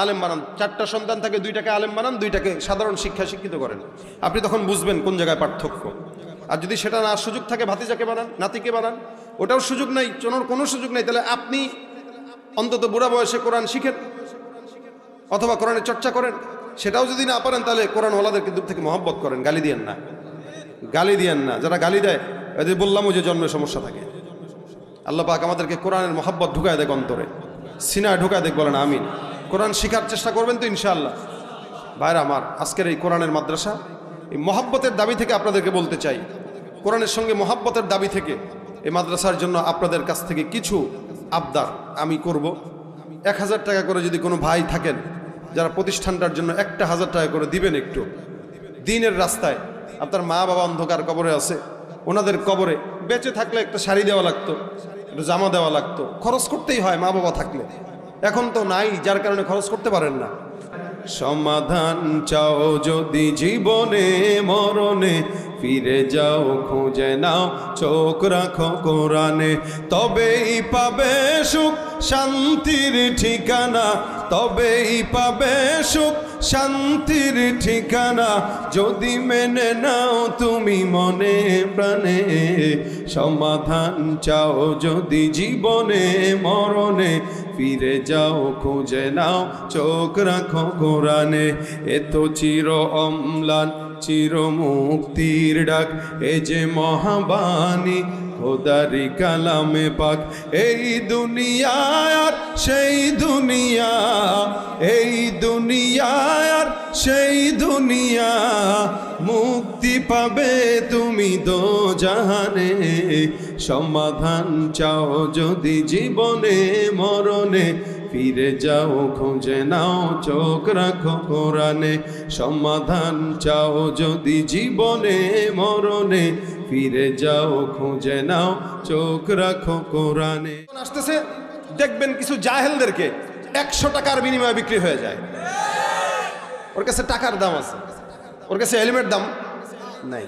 আলেম বানান। 4টা সন্তান থাকে, 2টাকে আলেম বানান, 2টাকে সাধারণ শিক্ষা শিক্ষিত করেন। আপনি তখন বুঝবেন কোন জায়গায় পার্থক্য। আর যদি সেটা না সুযোগ থাকে, ভাতিজাকে বানান, নাতিকে বানান, ওটাও সুযোগ নাই, কোনো সুযোগ নাই, তাহলে আপনি অন্তত বুড়া বয়সে কোরআন শিখেন অথবা কোরআনের চর্চা করেন। সেটাও যদি না পারেন, তাহলে কোরআনওয়ালাদেরকে দূর থেকে মহব্বত করেন, গালি দিয়েন না, গালি দিয়েন না। যারা গালি দেয় এদের বললামও যে জন্মের সমস্যা থাকে। আল্লাহ পাক আমাদেরকে কোরআনের মহব্বত ঢুকায় দেখ অন্তরে, সিনায় ঢুকায় দেখ, বলেন আমিন। কোরআন শিখার চেষ্টা করবেন তো ইনশাআল্লাহ। ভাইরা আমার, আজকের এই কোরআনের মাদ্রাসা, এই মহব্বতের দাবি থেকে আপনাদেরকে বলতে চাই, কোরআনের সঙ্গে মহব্বতের দাবি থেকে এই মাদ্রাসার জন্য আপনাদের কাছ থেকে কিছু আবদার আমি করব। 1000 টাকা করে যদি কোনো ভাই থাকেন যারা প্রতিষ্ঠানটার জন্য 1000 টাকা করে দিবেন, একটু দিনের রাস্তায়, আপনার মা বাবা অন্ধকার কবরে আছে, ওনাদের কবরে বেঁচে থাকলে একটা শাড়ি দেওয়া লাগতো, একটু জামা দেওয়া লাগতো, খরচ করতেই হয় মা বাবা থাকলে। এখন তো নাই, যার কারণে খরচ করতে পারেন না। সমাধান চাও যদি জীবনে মরণে, ফিরে যাও খুঁজে নাও, চোখ রাখো কোরআনে, তবেই পাবে সুখ শান্তির ঠিকানা, তবেই পাবে সুখ শান্তির ঠিকানা, যদি মেনে নাও তুমি মনে প্রাণে। সমাধান চাও যদি জীবনে মরণে, ফিরে যাও খুঁজে নাও, চোখ রাখো কোরআনে। এ তো চির অম্লান চির মুক্তির ডাক, এ যে মহাবাণী খোদারি কালামে পাক। এই দুনিয়া আর সেই দুনিয়া, এই দুনিয়া আর সেই দুনিয়া, মুক্তি পাবে তুমি দোজাহানে। সমাধান চাও যদি জীবনে মরণে, ফিরে যাও খুঁজে নাও, চোখ রাখো কোরআনে। সমাধান চাও যদি জীবনে মরণে, ফিরে যাও খুঁজে নাও, চোখ রাখো কোরআনে। আসতেছে দেখবেন কিছু জাহেলদেরকে 100 টাকার বিনিময়ে বিক্রি হয়ে যায়। ওর কাছে টাকার দাম আছে, ওর কাছে হেলমেট দাম নাই।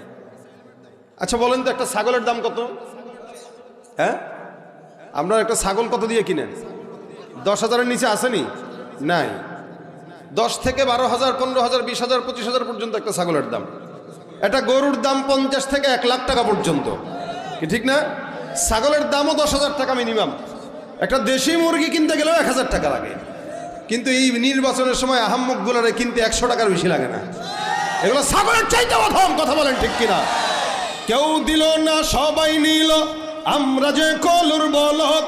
আচ্ছা বলেন তো, একটা ছাগলের দাম কত? হ্যাঁ, আমরা একটা ছাগল কত দিয়ে কিনেন? 10,000-এর নিচে আসেনি? নাই। 10 থেকে 12,000, 15,000, 20,000, 25,000 পর্যন্ত একটা ছাগলের দাম। একটা গরুর দাম 50 থেকে 1 লাখ টাকা পর্যন্ত, কি ঠিক না? ছাগলের দামও 10,000 টাকা মিনিমাম। একটা দেশি মুরগি কিনতে গেলেও 1,000 টাকা লাগে। কিন্তু এই নির্বাচনের সময় আহাম্মকগুলোরে কিনতে 100 টাকার বেশি লাগে না। এগুলো ছাগলের চাইতে অধম, কথা বলেন ঠিক কিনা? কেউ দিল না সবাই নিল, আমরা যে কলুর বলদ,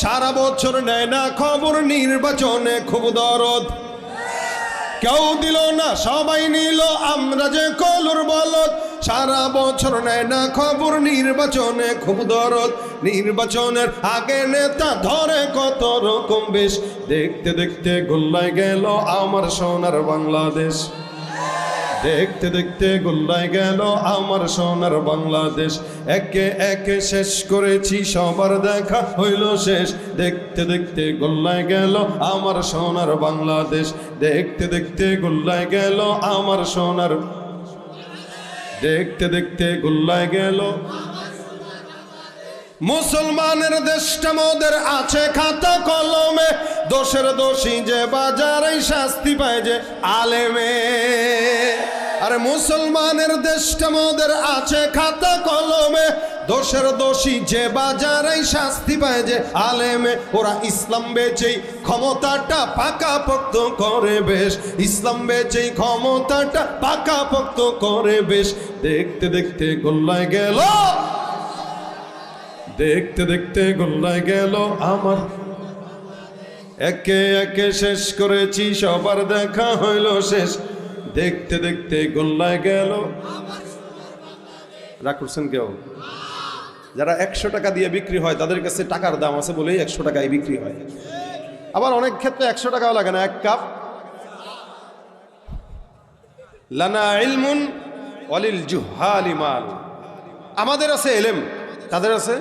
সারা বছর নেয় না খবর, নির্বাচনে খুব দরদ। কেউ দিল না সবাই নিল, আমরা যে কলুর বলদ, সারা বছর নেয় না খবর, নির্বাচনে খুব দরদ। নির্বাচনের আগে নেতা ধরে কত রকম বেশ, দেখতে দেখতে গোল্লায় গেল আমার সোনার বাংলাদেশ। দেখতে দেখতে গোল্লায় গেল আমার সোনার বাংলাদেশ। একে একে শেষ করেছি, সবার দেখা হইল শেষ। দেখতে দেখতে গোল্লায় গেল আমার সোনার বাংলাদেশ। দেখতে দেখতে গোল্লায় গেল আমার সোনার, দেখতে দেখতে গোল্লায় গেল। মুসলমানের দেশটা মোদের আছে খাতা কলমে, দোষের দোষী যে বাজারে শাস্তি পায় যে আলেমে। আরে মুসলমানের দেশটা মোদের আছে খাতা কলমে, দোষের দোষী যে বাজারে শাস্তি পায় যে আলেমে। ওরা ইসলাম বেচেই ক্ষমতাটা পাকাপোক্ত করে বেশ, ইসলাম বেচেই ক্ষমতাটা পাকাপোক্ত করে বেশ। দেখতে দেখতে গোল্লায় গেল দেখতে দেখতে গোল্লায় গেল আমার, একে একে শেষ করেছি সবার দেখা হইল শেষ, দেখতে দেখতে গোল্লায় গেল। রাগ করছেন কেউ? যারা 100 টাকা দিয়ে বিক্রি হয় তাদের কাছে টাকার দাম আছে বলেই 100 টাকায় বিক্রি হয়। আবার অনেক ক্ষেত্রে 100 টাকাও লাগে না, 1 কাপ। লানা ইলমুন ওয়ালিল জুহালি মাল, আমাদের আছে এলেম, তাদের আছে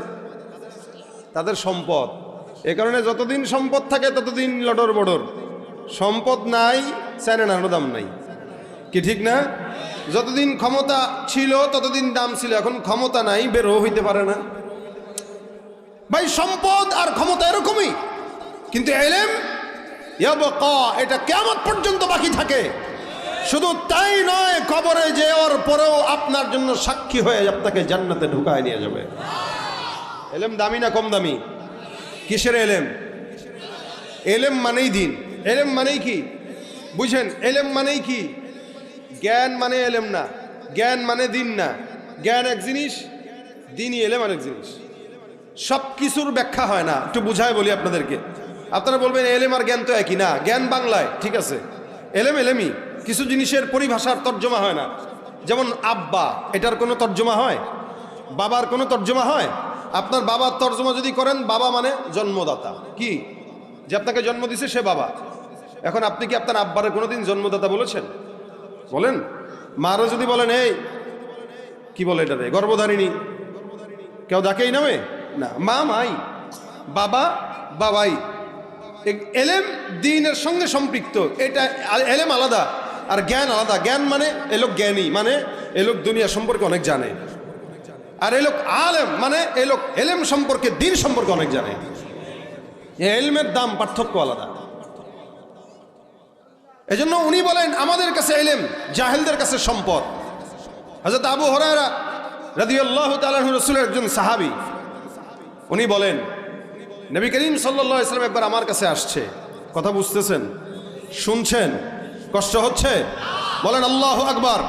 তাদের সম্পদ। এ কারণে যতদিন সম্পদ থাকে ততদিন লটর বড়র, সম্পদ নাই চায়না নাড়ো দাম নাই, কি ঠিক না? যতদিন ক্ষমতা ছিল ততদিন দাম ছিল, এখন ক্ষমতা নাই, বেরো হইতে পারে না। ভাই সম্পদ আর ক্ষমতা এরকমই, কিন্তু ইলম ইয়াবকা, এটা কিয়ামত পর্যন্ত বাকি থাকে। শুধু তাই নয়, কবরে যাওয়ার পরেও আপনার জন্য সাক্ষী হয়ে আপনাকে জান্নাতে ঢুকায় নিয়ে যাবে। ইলম দামি না কম দামি? কিসের ইলম? ইলম মানেই দিন। ইলম মানেই কি বুঝেন? ইলম মানেই কি? জ্ঞান মানে ইলম না, জ্ঞান মানে দিন না। জ্ঞান এক জিনিস, দিনই ইলম আরেক জিনিস। সব কিছুর ব্যাখ্যা হয় না। একটু বুঝায় বলি আপনাদেরকে। আপনারা বলবেন ইলম আর জ্ঞান তো একই না। জ্ঞান বাংলায় ঠিক আছে, ইলম ইলমই। কিছু জিনিসের পরিভাষার তর্জমা হয় না। যেমন আব্বা, এটার কোনো তর্জমা হয়? বাবার কোনো তর্জমা হয়? আপনার বাবার তর্জমা যদি করেন, বাবা মানে জন্মদাতা, কি যে আপনাকে জন্ম দিছে সে বাবা। এখন আপনি কি আপনার আব্বারে কোনোদিন জন্মদাতা বলেছেন? বলেন। মারও যদি বলেন এই কি বলে এটারে গর্ভধারিণী, কেউ ডাকেই নামে না, মা মাই, বাবা বাবাই। এলেম দ্বীনের সঙ্গে সম্পৃক্ত, এটা এলেম আলাদা আর জ্ঞান আলাদা। জ্ঞান মানে এ লোক জ্ঞানী, মানে এ লোক দুনিয়া সম্পর্কে অনেক জানে। আর এ লোক আলেম মানে এ লোক এলেম সম্পর্কে, দ্বীন সম্পর্কে অনেক জানে। এলমের দাম পার্থক্য আলাদা। এজন্য উনি বলেন আমাদের কাছে ইলম, জাহেলদের কাছে সম্পদ। হযরত আবু হুরায়রা রাদিয়াল্লাহু তাআলা আনহু রাসূলের একজন সাহাবী, উনি বলেন নবী করিম সাল্লাল্লাহু আলাইহি ওয়াসাল্লাম একবার আমার কাছে আসছে। কথা বুঝতেছেন? শুনছেন? কষ্ট হচ্ছে? বলেন আল্লাহু আকবার,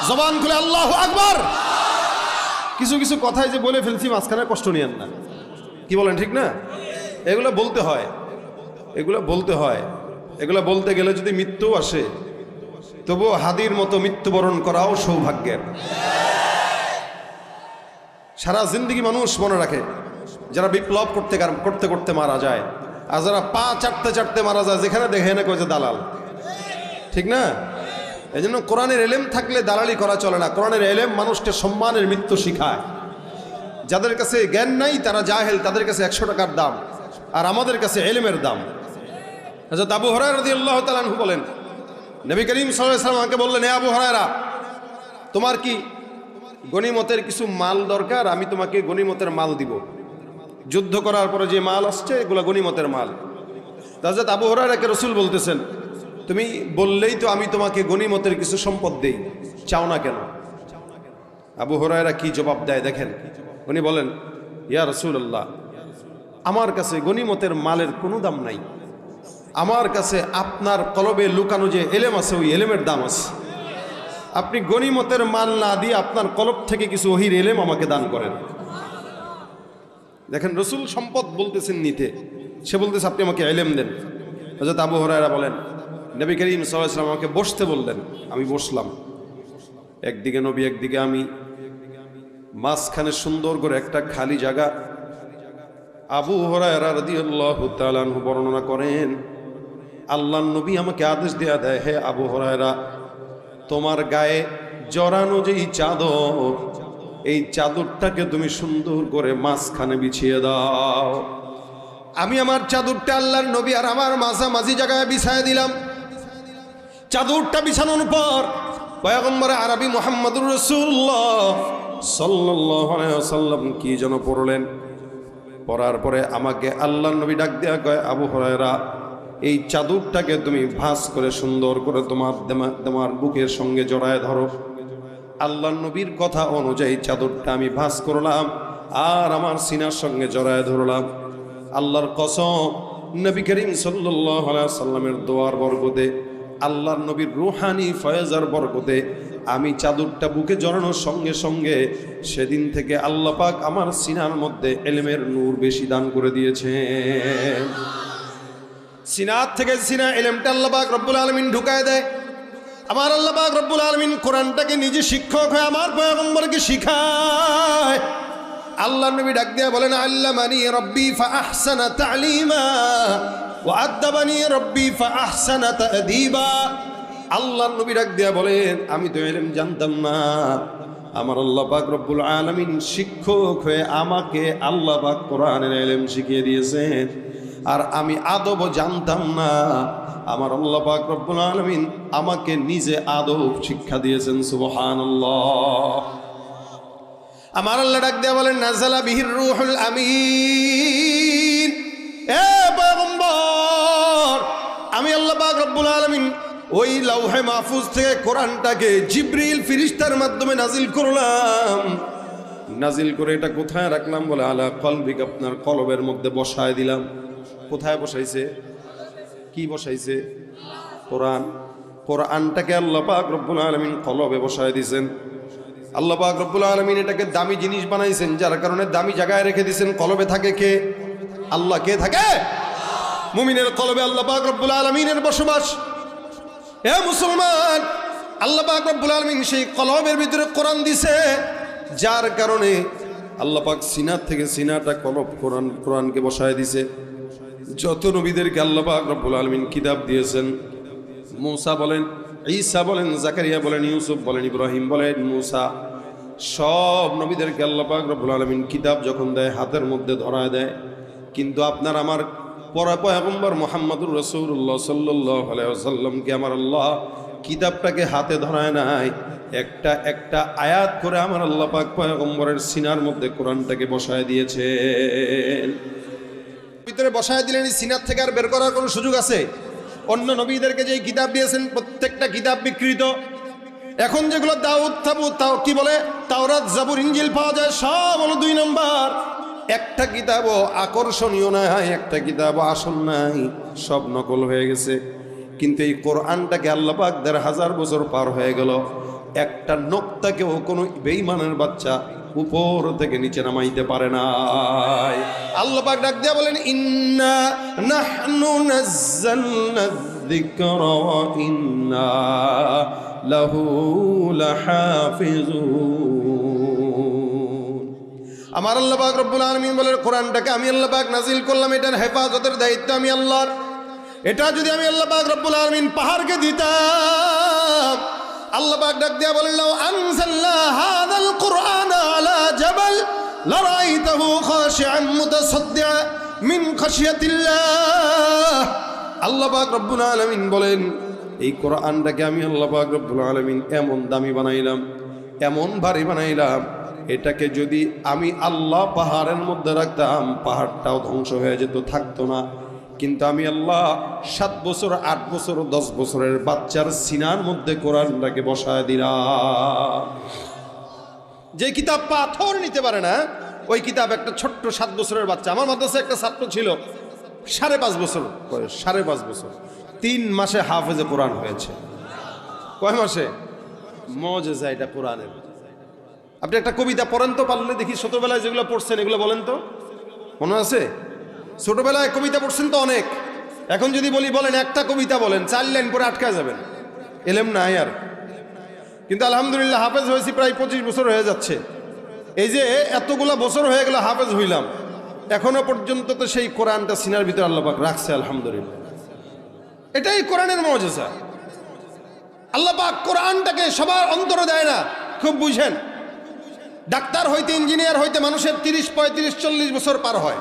জবান খুলে আল্লাহু আকবার। কিছু কিছু কথাই যে বলে ফেলছি মাঝখানে, কষ্ট নিয়েন না। কি বলেন ঠিক না? এগুলো বলতে হয়, এগুলো বলতে হয়। এগুলো বলতে গেলে যদি মৃত্যু আসে, তবুও হাদির মতো মৃত্যুবরণ করাও সৌভাগ্যের। সারা জিন্দগি মানুষ মনে রাখে যারা বিপ্লব করতে করতে মারা যায়, আর যারা পা চাটতে চাটতে মারা যায়, যেখানে দেখে না কয়েছে দালাল, ঠিক না? এই জন্য কোরআনের এলেম থাকলে দালালি করা চলে না। কোরআনের এলেম মানুষকে সম্মানের মৃত্যু শিখায়। যাদের কাছে জ্ঞান নাই তারা জাহেল, তাদের কাছে 100 টাকার দাম, আর আমাদের কাছে এলেমের দাম। হযরত আবু হুরায়রা রাদিয়াল্লাহু তাআলা আনহু বলেন নবী করিম সাল্লাল্লাহু আলাইহি ওয়াসাল্লাম আমাকে বললেন, হে আবু হুরায়রা, তোমার কি গনিমতের কিছু মাল দরকার? আমি তোমাকে গনিমতের মাল দিব। যুদ্ধ করার পরে যে মাল আসছে এগুলো গনিমতের মাল। হযরত আবু হুরায়রাকে রাসূল বলতেছেন, তুমি বললেই তো আমি তোমাকে গনিমতের কিছু সম্পদ দেই, চাও না কেন? আবু হুরায়রা কি জবাব দেয় দেখেন। উনি বলেন, ইয়া রাসূলুল্লাহ, আমার কাছে গনিমতের মালের কোনো দাম নাই। আমার কাছে আপনার কলবে লুকানো যে এলেম আছে, ওই এলেমের দাম আছে। আপনি গনিমতের মাল না দিয়ে আপনার কলব থেকে কিছু ওহির এলেম আমাকে দান করেন। দেখেন, রসুল সম্পদ বলতেছেন নিতে, সে বলতেছে আপনি আমাকে এলেম দেন। হযরত আবু হুরায়রা বলেন, নবী করিম সাল্লাল্লাহু আলাইহি ওয়াসাল্লাম আমাকে বসতে বললেন, আমি বসলাম। একদিকে নবী, একদিকে আমি, মাঝখানে সুন্দর করে একটা খালি জায়গা। আবু হুরায়রা রাদিয়াল্লাহু তাআলা আনহু বর্ণনা করেন, আল্লাহর নবী আমাকে আদেশ দেয়া দেয়, হে আবু হুরায়রা, তোমার গায়ে জড়ানো যেই চাদর, এই চাদরটাকে তুমি সুন্দর করে মাঝখানে বিছিয়ে দাও। আমি আমার চাদরটা আল্লাহর নবী আর আমার মাঝামাঝি জায়গায় বিছায় দিলাম। চাদরটা বিছানোর পর পয়গম্বর আরবি মুহাম্মদুর রাসূলুল্লাহ সাল্লাল্লাহু আলাইহি ওয়াসাল্লাম কি যেন পড়লেন। পড়ার পরে আমাকে আল্লাহর নবী ডাক দেয়া কয়, আবু হুরায়রা, এই চাদরটাকে তুমি ভাঁজ করে সুন্দর করে তোমার বুকের সঙ্গে জড়ায় ধরো। আল্লাহর নবীর কথা অনুযায়ী চাদরটা আমি ভাঁজ করলাম আর আমার সিনার সঙ্গে জড়ায় ধরলাম। আল্লাহর কসম, নবী করিম সাল্লাল্লাহু আলাইহি ওয়াসাল্লামের দোয়ার বরকতে, আল্লাহর নবীর রুহানি ফয়েজার বরকতে আমি চাদরটা বুকে জড়ানোর সঙ্গে সঙ্গে সেদিন থেকে আল্লাহ পাক আমার সিনার মধ্যে ইলমের নূর বেশি দান করে দিয়েছেন। সিনার থেকে সিনা ইলমটা আল্লাহ পাক রব্বুল আলামিন ঢুকায় দেয়। আমার আল্লাহ পাক রব্বুল আলামিন কোরআনটাকে নিজে শিক্ষক হয়ে আমার পয়গম্বরকে শিখায়। আল্লাহ নবী ডাক দিয়ে বলেন, আল্লামানি রব্বি ফাআহসানা তা'লিমা ওয়া আদাবানি রব্বি ফাআহসানা তা'দীবা। আল্লাহ নবী ডাক দিয়ে বলেন, আমি তো ইলম জানতাম না, আমার আল্লাহ পাক রব্বুল আলামিন শিক্ষক হয়ে আমাকে আল্লাহ পাক কোরআনের ইলম শিখিয়ে দিয়েছেন। আর আমি আদব জানতাম না, আমার আল্লাহ পাক রব্বুল আলামিন আমাকে নিজে আদব শিক্ষা দিয়েছেন। সুবহানাল্লাহ। আমার আল্লাহ ডাক দেয়া বলেন, নাযালা বিহির রূহুল আমিন। এ পয়গম্বর, আমি আল্লাহ পাক রব্বুল আলামিন ওই লাউহে মাহফুজ থেকে কোরআনটাকে জিবরিল ফেরেশতার মাধ্যমে নাজিল করলাম। নাজিল করে এটা কোথায় রাখলাম? বলে আলা কলবিক, আপনার কলবের মধ্যে বসায় দিলাম। কোথায় বসাইছে? কি বসাইছে? কোরআন। কোরআনটাকে আল্লাহ পাক রব্বুল আলামিন কলবে বসায় দিয়েছেন। আল্লাহ পাক রব্বুল আলামিন এটাকে দামি জিনিস বানাইছেন, যার কারণে দামি জায়গায় রেখে দিয়েছেন। কলবে থাকে কে? আল্লাহ। কে থাকে? মুমিনের কলবে আল্লাহ পাক রব্বুল আলামিনের বসবাস। এ মুসলমান, আল্লাহ পাক রব্বুল আলামিন সেই কলবের ভিতরে কোরআন দিছে, যার কারণে আল্লাহ পাক সিনার থেকে সিনাটা কলব কোরআনকে বসায় দিছে। যত নবীদেরকে আল্লাহ পাক রব্বুল আলামিন কিতাব দিয়েছেন, মূসা বলেন, ঈসা বলেন, জাকারিয়া বলেন, ইউসুফ বলেন, ইব্রাহিম বলেন, মূসা, সব নবীদেরকে আল্লাহ পাক রব্বুল আলামিন কিতাব যখন দেয় হাতের মধ্যে ধরায় দেয়। কিন্তু আপনার আমার পয়গম্বর মুহাম্মদুর রাসূলুল্লাহ সাল্লাল্লাহু আলাইহি ওয়াসাল্লামকে আমার আল্লাহ কিতাবটাকে হাতে ধরায় নাই, একটা একটা আয়াত করে আমার আল্লাহ পাক পয়গম্বরের সিনার মধ্যে কোরআনটাকে বসায় দিয়েছেন। ভিতরে বসায় দিলেন, সিনার থেকে আর বের করার কোনো সুযোগ আছে? অন্য নবীদেরকে যে কিতাব দিয়েছেন প্রত্যেকটা কিতাব বিকৃত। এখন যেগুলো দাউদ তাবুত তাও কি বলে, তাওরাত জাবুর ইনজিল পাওয়া যায়, সব হলো 2 নম্বর। একটা কিতাবও আকর্ষণীয় নাই, একটা কিতাবও আসল নাই, সব নকল হয়ে গেছে। কিন্তু এই কোরআনটাকে আল্লাহ পাক 1000 বছর পার হয়ে গেল, একটা নোক্তাকেও কোনো বেঈমানের বাচ্চা উপর থেকে নিচে নামাইতে পারে না। আল্লাহ পাক ডাক দিয়া বলেন, ইন্না নাহনু নাযালনা যিকরা ওয়া ইন্না লাহু লাহাফিজুন। আমার আল্লাহ পাক রব্বুল আলামিন বলেন, কোরআনটাকে আমি আল্লাহ পাক নাজিল করলাম, এটার হেফাজতের দায়িত্ব আমি আল্লাহর। এটা যদি আমি আল্লাহ পাক রব্বুল আলামিন পাহাড়কে দিতাম, আল্লাহ পাক ডাক দিয়া বলেন, লাউ আনজালনা হাযাল কুরআন আলা জাবাল লারাইতাহু খাশিআন মুতাসাদ্দিআ মিন খাশিয়াতিল্লাহ। আল্লাহ পাক রব্বুল আলামিন বলেন, এই কোরআনটাকে আমি আল্লাহ পাক রব্বুল আলামিন এমন দামি বানাইলাম, এমন ভারী বানাইলাম, এটাকে যদি আমি আল্লাহ পাহাড়ের মধ্যে রাখতাম, পাহাড়টাও ধ্বংস হয়ে যেত, থাকতো না। কিন্তু আমি আল্লাহ 7 বছর 8 বছর 10 বছরের বাচ্চার সিনার মধ্যে কোরআনটাকে বসায় দিলাম। যে কিতাব পাথর নিতে পারে না, ওই কিতাব একটা ছোট্ট 7 বছরের বাচ্চা। আমার মাদ্রাসায় একটা ছাত্র ছিল 5.5 বছর বয়স, 5.5 বছর, 3 মাসে হাফেজে কোরআন হয়েছে। কয় মাসে? মুজিজা এটা কোরআনের। আপনি একটা কবিতা পড়েন তো, পারলে দেখি, ছোটবেলায় যেগুলো পড়ছেন এগুলো বলেন তো, মনে আছে? ছোটবেলায় কবিতা পড়ছেন তো অনেক। এখন যদি বলি বলেন একটা কবিতা বলেন, 4 লাইন পরে আটকা যাবেন, এলেম নাই আর। কিন্তু আলহামদুলিল্লাহ হাফেজ হয়েছি, প্রায় 25 বছর হয়ে যাচ্ছে। এই যে এতগুলা বছর হয়ে গেল হাফেজ হইলাম, এখনো পর্যন্ত তো সেই কোরআনটা সিনার ভিতরে আল্লাহ পাক রাখছে, আলহামদুলিল্লাহ। এটাই কোরআনের মুজিজা। আল্লাহ পাক কোরআনটাকে সবার অন্তরে দেয় না, খুব বুঝেন। ডাক্তার হইতে, ইঞ্জিনিয়ার হইতে মানুষের 30, 35, 40 বছর পার হয়।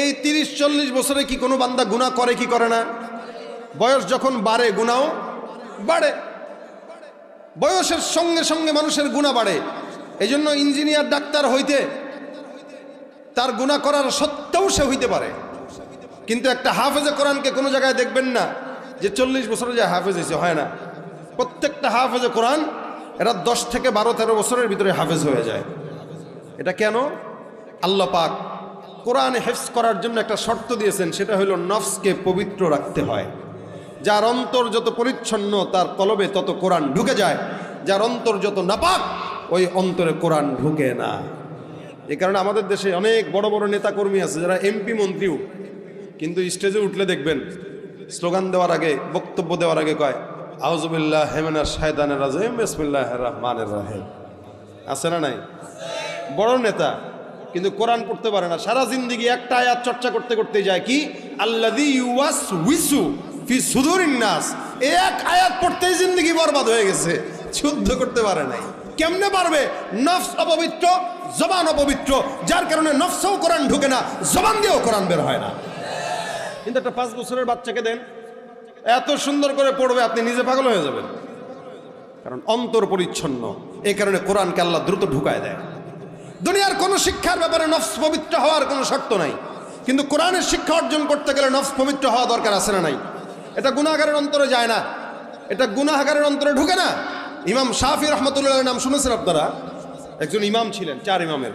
এই 30-40 বছরে কি কোনো বান্দা গুনাহ করে কি করে না? বয়স যখন বাড়ে গুনাহও বাড়ে, বয়সের সঙ্গে সঙ্গে মানুষের গুনাহ বাড়ে। এই জন্য ইঞ্জিনিয়ার ডাক্তার হইতে তার গুনাহ করার সত্ত্বেও সে হইতে পারে। কিন্তু একটা হাফেজে কোরআনকে কোনো জায়গায় দেখবেন না যে 40 বছরে যে হাফেজ হয়েছে, হয় না। প্রত্যেকটা হাফেজে কোরআন এরা 10 থেকে 12-13 বছরের ভিতরে হাফেজ হয়ে যায়। এটা কেন? আল্লাহ পাক কোরআনে হেফজ করার জন্য একটা শর্ত দিয়েছেন, সেটা হলো নফসকে পবিত্র রাখতে হয়। যার অন্তর যত পরিচ্ছন্ন, তার কলবে তত কোরআন ঢুকে যায়। যার অন্তর যত নাপাক ওই অন্তরে কোরআন ঢুকে না। এই কারণে আমাদের দেশে অনেক বড় বড় নেতা কর্মী আছে যারা এমপি মন্ত্রীও, কিন্তু স্টেজে উঠলে দেখবেন স্লোগান দেওয়ার আগে, বক্তব্য দেওয়ার আগে কয় আউযুবিল্লাহি মিনাশ শাইতানির রাজিম বিসমিল্লাহির রহমানির রহিম। আছে না নাই? বড় নেতা কিন্তু কোরআন পড়তে পারে না, সারা জিন্দেগি একটা আয়াত চর্চা করতে করতে যায়, কি আল্লাযী ইউওয়াসউইসু ফি সুদুরিন নাস। এক আয়াত পড়তেই জিন্দেগি বরবাদ হয়ে গেছে, শুদ্ধ করতে পারে নাই। কেমনে পারবে? নফস অপবিত্র, জবান অপবিত্র, যার কারণে নফসেও কোরআন ঢুকে না, জবান দিয়েও কোরআন বের হয় না। কিন্তু একটা 5 বছরের বাচ্চাকে দেন, এত সুন্দর করে পড়বে, আপনি নিজে পাগল হয়ে যাবেন, কারণ অন্তর পরিচ্ছন্ন। এই কারণে কোরআনকে আল্লাহ দ্রুত ঢুকায় দেয়। দুনিয়ার কোন শিক্ষার ব্যাপারে নফস পবিত্র হওয়ার কোনো শর্ত নাই, কিন্তু কোরআনের শিক্ষা অর্জন করতে গেলে নফস পবিত্র হওয়া দরকার, আছে না নাই? এটা গুনাহগারের অন্তরে যায় না, এটা গুনাহগারের অন্তরে ঢুকে না। ইমাম শাফি রহমতুল্লাহ নাম শুনেছেন আপনারা? একজন ইমাম ছিলেন, 4 ইমামের।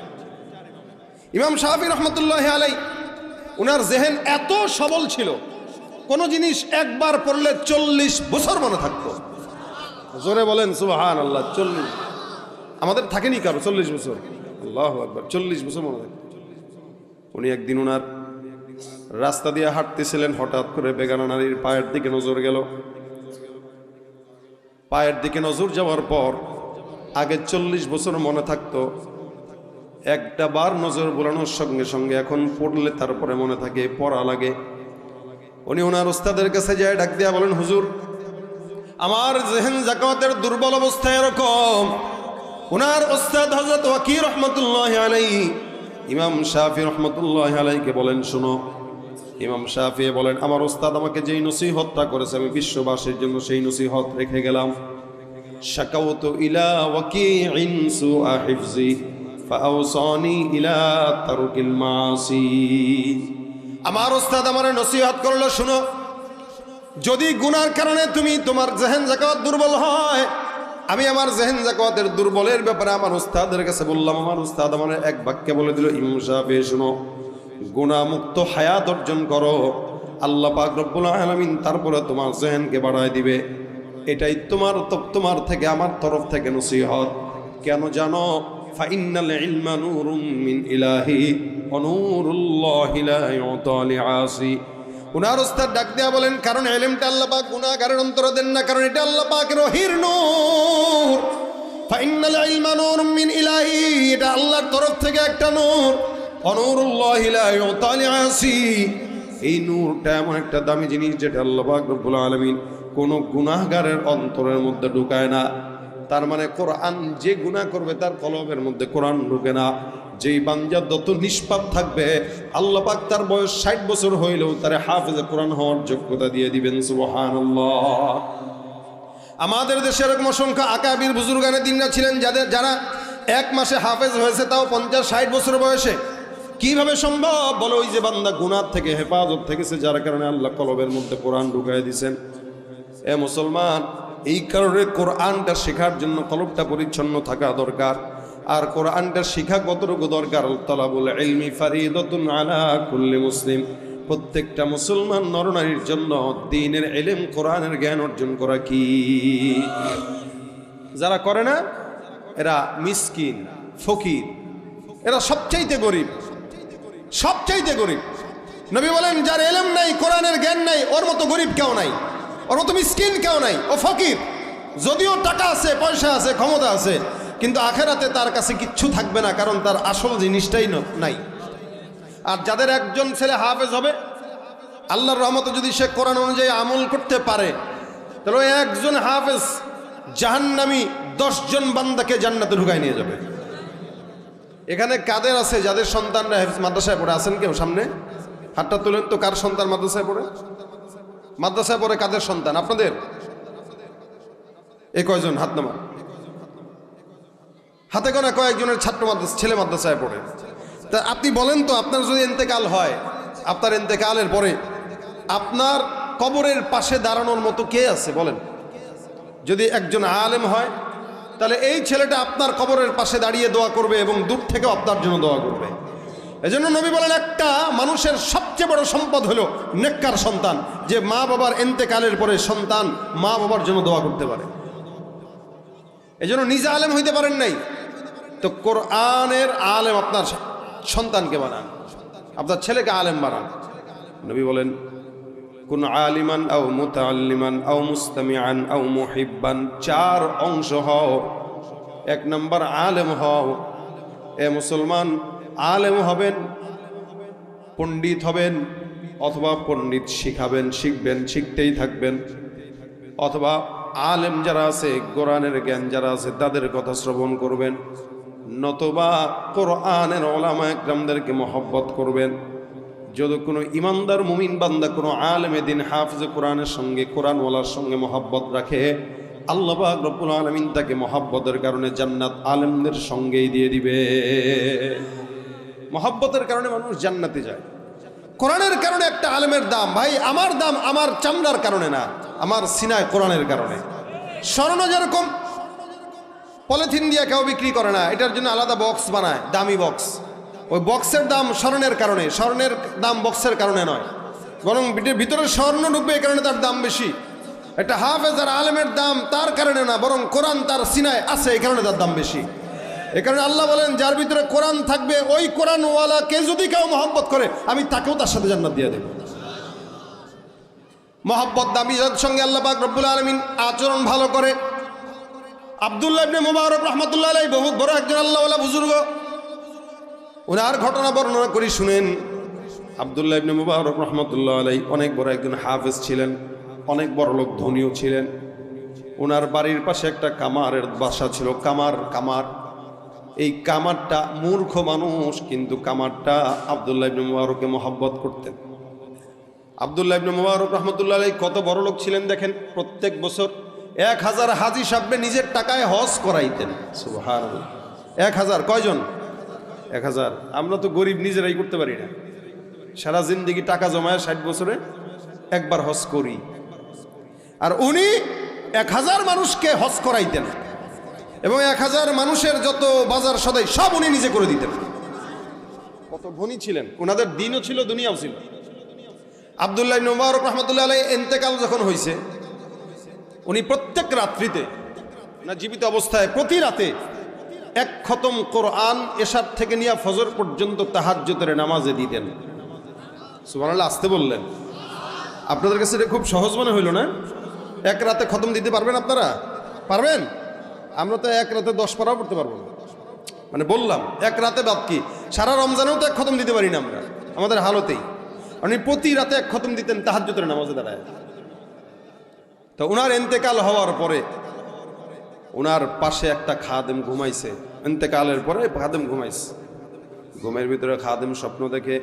ইমাম শাফি রহমতুল্লাহ আলাই, উনার জেহেন এত সবল ছিল, কোন জিনিস একবার পড়লে 40 বছর মনে থাকতো। জোরে বলেন সুবহানাল্লাহ। 40 আমাদের থাকেনি কারো 40 বছর? আল্লাহু আকবার, 40 বছর মনে থাকতো। উনি একদিন উনার রাস্তা দিয়ে হাঁটতেছিলেন, হঠাৎ করে বেগানা নারীর পায়ের দিকে নজর গেল। পায়ের দিকে নজর যাওয়ার পর আগে 40 বছর মনে থাকতো, একটা বার নজর বোলানোর সঙ্গে সঙ্গে এখন পড়লে তারপরে মনে থাকে, পড়া লাগে। উনি ওনার ওস্তাদের কাছে যায়, ডাক দিয়া বলেন, হুজুর আমার জেহেন জাকাতের দুর্বল অবস্থা এরকম। ওনার ওস্তাদ হযরত ওয়াকি রহমতুল্লাহ আলাইহি ইমাম শাফি রহমতুল্লাহ আলাইহিকে বলেন, শুনো। ইমাম শাফি বলেন, আমার ওস্তাদ আমাকে যেই নসিহতটা করেছে আমি বিশ্ববাসীর জন্য সেই নসিহত রেখে গেলাম। শাকাউতু ইলা ওয়াকিইন সুআ হিফজি ফাআওসানি ইলা তারকিল মাসি। আমার ওস্তাদ আমার নসিহত করলো, শুনো, যদি গুনার কারণে তুমি তোমার জেহেন জাকাত দুর্বল হয়, আমি আমার জেহেন জাকাতের দুর্বলের ব্যাপারে আমার ওস্তাদের কাছে বললাম। আমার ওস্তাদ আমার এক বাক্যে বলে দিল, ইমাম শাফি শুনো, গুনাহমুক্ত হায়াত অর্জন করো, আল্লাহ পাক রব্বুল আলামিন তারপরে তোমার জেহেনকে বাড়ায় দিবে। এটাই তোমার থেকে আমার তরফ থেকে নসিহত। কেন জানো? ফাইন্নাল ইলমা নূরুম মিন ইলাহি ওয়া নূরুল্লাহি লা ইউতা লিআসি। উনার ওস্তাদ ডাক দেয়া বলেন, কারণ ইলমটা আল্লাহ পাক গুনাহগারের অন্তরে দেন না, কারণ এটা আল্লাহ পাকের ওহীর নূর। ফাইন্নাল ইলমা নূরুম মিন ইলাহি, এটা আল্লাহর তরফ থেকে একটা নূর। ওয়া নূরুল্লাহি লা ইউতা লিআসি, এই নূরটা এমন একটা দামি জিনিস যেটা আল্লাহ পাক রব্বুল আলামিন কোন গুনাহগারের অন্তরের মধ্যে ঢুকায় না। তার মানে কোরআন যে গুনাহ করবে তার কলবের মধ্যে কোরআন ঢুকে না। যেই বান্দা যত নিষ্পাপ থাকবে আল্লাহ পাক তার বয়স 60 বছর হইলেও তারে হাফেজে কোরআন হওয়ার যোগ্যতা দিয়ে দিবেন। সুবহানাল্লাহ। আমাদের দেশে এরকম অসংখ্য আকাবির বুজুর্গানে দিনরা ছিলেন যারা 1 মাসে হাফেজ হয়েছে, তাও 50-60 বছর বয়সে। কিভাবে সম্ভব? বলো, ওই যে বান্দা গুনাহ থেকে হেফাজত থেকেছে, যার কারণে আল্লাহ কলবের মধ্যে কোরআন ঢুকায় দিয়েছেন। এ মুসলমান, এই কারণে কোরআনটা শেখার জন্য কলবটা পরিচ্ছন্ন থাকা দরকার। আর কোরআনটা শিখা কতটুকু দরকার? তালাবুল ইলমি ফারিদাতুন আলা কুল্লি মুসলিম। প্রত্যেকটা মুসলমান নরনারীর জন্য দ্বীনের ইলম, কোরআনের জ্ঞান অর্জন করা কি। যারা করে না এরা মিসকিন, ফকির, এরা সবচাইতে গরিব, সবচাইতে গরিব। নবী বলেন, যার ইলম নাই, কোরআনের জ্ঞান নাই, ওর মতো গরিব কেউ নাই, ওর মতো মিসকিন কেউ নাই, ও ফকির। যদিও টাকা আছে, পয়সা আছে, ক্ষমতা আছে, কিন্তু আখেরাতে তার কাছে কিচ্ছু থাকবে না, কারণ তার আসল জিনিসটাই নাই। আর যাদের একজন ছেলে হাফেজ হবে, আল্লাহর রহমতে যদি সে কোরআন অনুযায়ী আমল করতে পারে, তাহলে ওই একজন হাফেজ জাহান্নামী 10 জন বান্দাকে জান্নাতে ঢুকায় নিয়ে যাবে। এখানে কাদের আছে যাদের সন্তানরা মাদ্রাসায় পড়ে? আছেন কেউ? সামনে হাতটা তুলেন তো, কার সন্তান মাদ্রাসায় পড়ে? মাদ্রাসায় পড়ে কাদের সন্তান আপনাদের? এই কয়জন? হাত নামা। হাতে গোনা কয়েকজনের ছাত্র ছেলে মাদ্রাসায় পড়ে। তা আপনি বলেন তো, আপনার যদি ইন্তেকাল হয়, আপনার ইন্তেকালের পরে আপনার কবরের পাশে দাঁড়ানোর মতো কে আছে বলেন? যদি একজন আলেম হয়, তাহলে এই ছেলেটা আপনার কবরের পাশে দাঁড়িয়ে দোয়া করবে এবং দূর থেকেও আপনার জন্য দোয়া করবে। এজন্য নবী বলেন, একটা মানুষের সবচেয়ে বড় সম্পদ হলো নেককার সন্তান, যে মা বাবার ইন্তেকালের পরে সন্তান মা বাবার জন্য দোয়া করতে পারে। এজন্য নিজে আলেম হইতে পারেন নাই, তো কোরআনের আলেম আপনার সন্তানকে বানান, আপনার ছেলেকে আলেম বানান। নবী বলেন কুন আলিমান আও মুতাআল্লিমান আও মুস্তামিআন আও মুহিব্বান, 4 অংশ হও। 1 নম্বর আলেম হও। এ মুসলমান, আলেম হবেন, পণ্ডিত হবেন, অথবা পণ্ডিত শিখাবেন, শিখবেন, শিখতেই থাকবেন, অথবা আলেম যারা আছে, কোরআনের জ্ঞান যারা আছে তাদের কথা শ্রবণ করবেন, নতুবা কোরআনের ওলামা একরামদেরকে মহব্বত করবেন। যদি কোনো ইমানদার মুমিন বান্দা কোনো আলেমে দিন হাফিজে কোরআনের সঙ্গে, কোরআনওয়ালার সঙ্গে মহব্বত রাখে, আল্লাহ পাক রব্বুল আলামিন তাকে মহব্বতের কারণে জান্নাত আলেমদের সঙ্গেই দিয়ে দিবে। মহব্বতের কারণে মানুষ জান্নাতে যায়। কোরআনের কারণে একটা আলেমের দাম, ভাই আমার দাম আমার চামড়ার কারণে না, আমার সিনায় কোরআনের কারণে। স্বর্ণ যেরকম পলিথিন দিয়ে কেউ বিক্রি করে না, এটার জন্য আলাদা বক্স বানায়, দামি বক্স। ওই বক্সের দাম স্বর্ণের কারণে, স্বর্ণের দাম বক্সের কারণে নয়, বরং ভিতরে স্বর্ণ ঢুকবে এই কারণে তার দাম বেশি। একটা হাফেজ আর আলেমের দাম তার কারণে না, বরং কোরআন তার সিনায় আছে এই কারণে তার দাম বেশি। এই কারণে আল্লাহ বলেন যার ভিতরে কোরআন থাকবে, ওই কোরআনওয়ালাকে যদি কেউ মহব্বত করে আমি তাকেও তার সাথে জান্নাত দিয়ে দেব। মহব্বত দামি যার সঙ্গে আল্লাহ পাক রব্বুল আলামিন আচরণ ভালো করে। আব্দুল্লাহ ইবনে মুবারক রাহমাতুল্লাহ আলাইহি বহুত বড় একজন আল্লাহওয়ালা বুজুর্গ, ওনার ঘটনা বর্ণনা করি শুনেন। আব্দুল্লাহ ইবনে মুবারক রাহমাতুল্লাহ আলাইহি অনেক বড় একজন হাফেজ ছিলেন, অনেক বড় লোক, ধনীও ছিলেন। ওনার বাড়ির পাশে একটা কামারের বাসা ছিল, কামার। এই কামারটা মূর্খ মানুষ, কিন্তু কামারটা আব্দুল্লাহ ইবনে মুবারককে মহব্বত করতেন। আব্দুল্লাহ ইবনে মুবারক রাহমাতুল্লাহ আলাইহি কত বড় লোক ছিলেন দেখেন, প্রত্যেক বছর 1000 হাজী সাহেব নিজের টাকায় হজ করাইতেন। সুবহানাল্লাহ, 1000 কয়জন? 1000। আমরা তো গরিব, নিজেরাই করতে পারি না। সারা জিন্দেগি টাকা জমায় 60 বছরে একবার হজ করি, আর উনি 1000 মানুষকে হজ করাইতেন, এবং 1000 মানুষের যত বাজার সদাই সব উনি নিজে করে দিতেন। কত ধনী ছিলেন, ওনাদের দিনও ছিল, দুনিয়াও ছিল। আব্দুল্লাহ ইবনে মুবারক রাহমাতুল্লাহ আলাইহি ইন্তেকাল যখন হয়েছে, উনি প্রত্যেক রাত্রিতে, না জীবিত অবস্থায় প্রতি রাতে 1 খতম কোরআন এশার থেকে নিয়ে ফজর পর্যন্ত তাহাজ্জুদের নামাজে দিতেন। সুবহানাল্লাহ, আসতে বললেন। আপনাদের কাছে এটা খুব সহজ মনে হইল না? 1 রাতে খতম দিতে পারবেন আপনারা? পারবেন? আমরা তো 1 রাতে 10 পারাও পড়তে পারবো না। মানে বললাম 1 রাতে বাদ কি, সারা রমজানেও তো 1 খতম দিতে পারি না আমরা, আমাদের হালতেই। উনি প্রতি রাতে 1 খতম দিতেন তাহাজ্জুদের নামাজে দাঁড়ায়। তো উনার ইন্তেকাল হওয়ার পরে উনার পাশে একটা খাদেম ঘুমাইছে। ইন্তেকালের পরে খাদেম ঘুমাইছে, ঘুমের ভিতরে খাদেম স্বপ্ন দেখে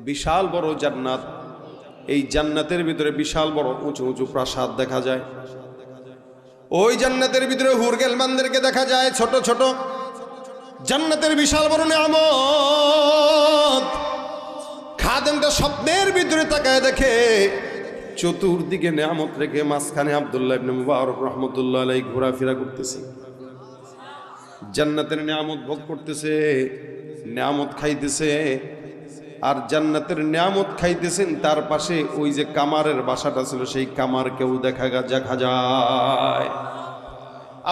বিশাল বড় জান্নাত, এই জান্নাতের ভিতরে বিশাল বড় উঁচু উঁচু প্রাসাদ দেখা যায়। ওই জান্নাতের ভিতরে হুর গেলমানদেরকে দেখা যায়, ছোট ছোট। জান্নাতের বিশাল বড় নিয়ামত। খাদেমটা স্বপ্নের ভিতরে তাকায় দেখে চতুর্দিকে নিয়ামত রেখে মাঝখানে আব্দুল্লাহ ইবনে মুবারক রাহমাতুল্লাহ আলাইহি ঘোরাফেরা করতেছে, জান্নাতের নিয়ামত ভোগ করতেছে, নিয়ামত খাইতেছে। আর জান্নাতের নিয়ামত খাইতেছেন, তার পাশে ওই যে কামারের বাসাটা ছিল, সেই কামারকেও দেখা যায়।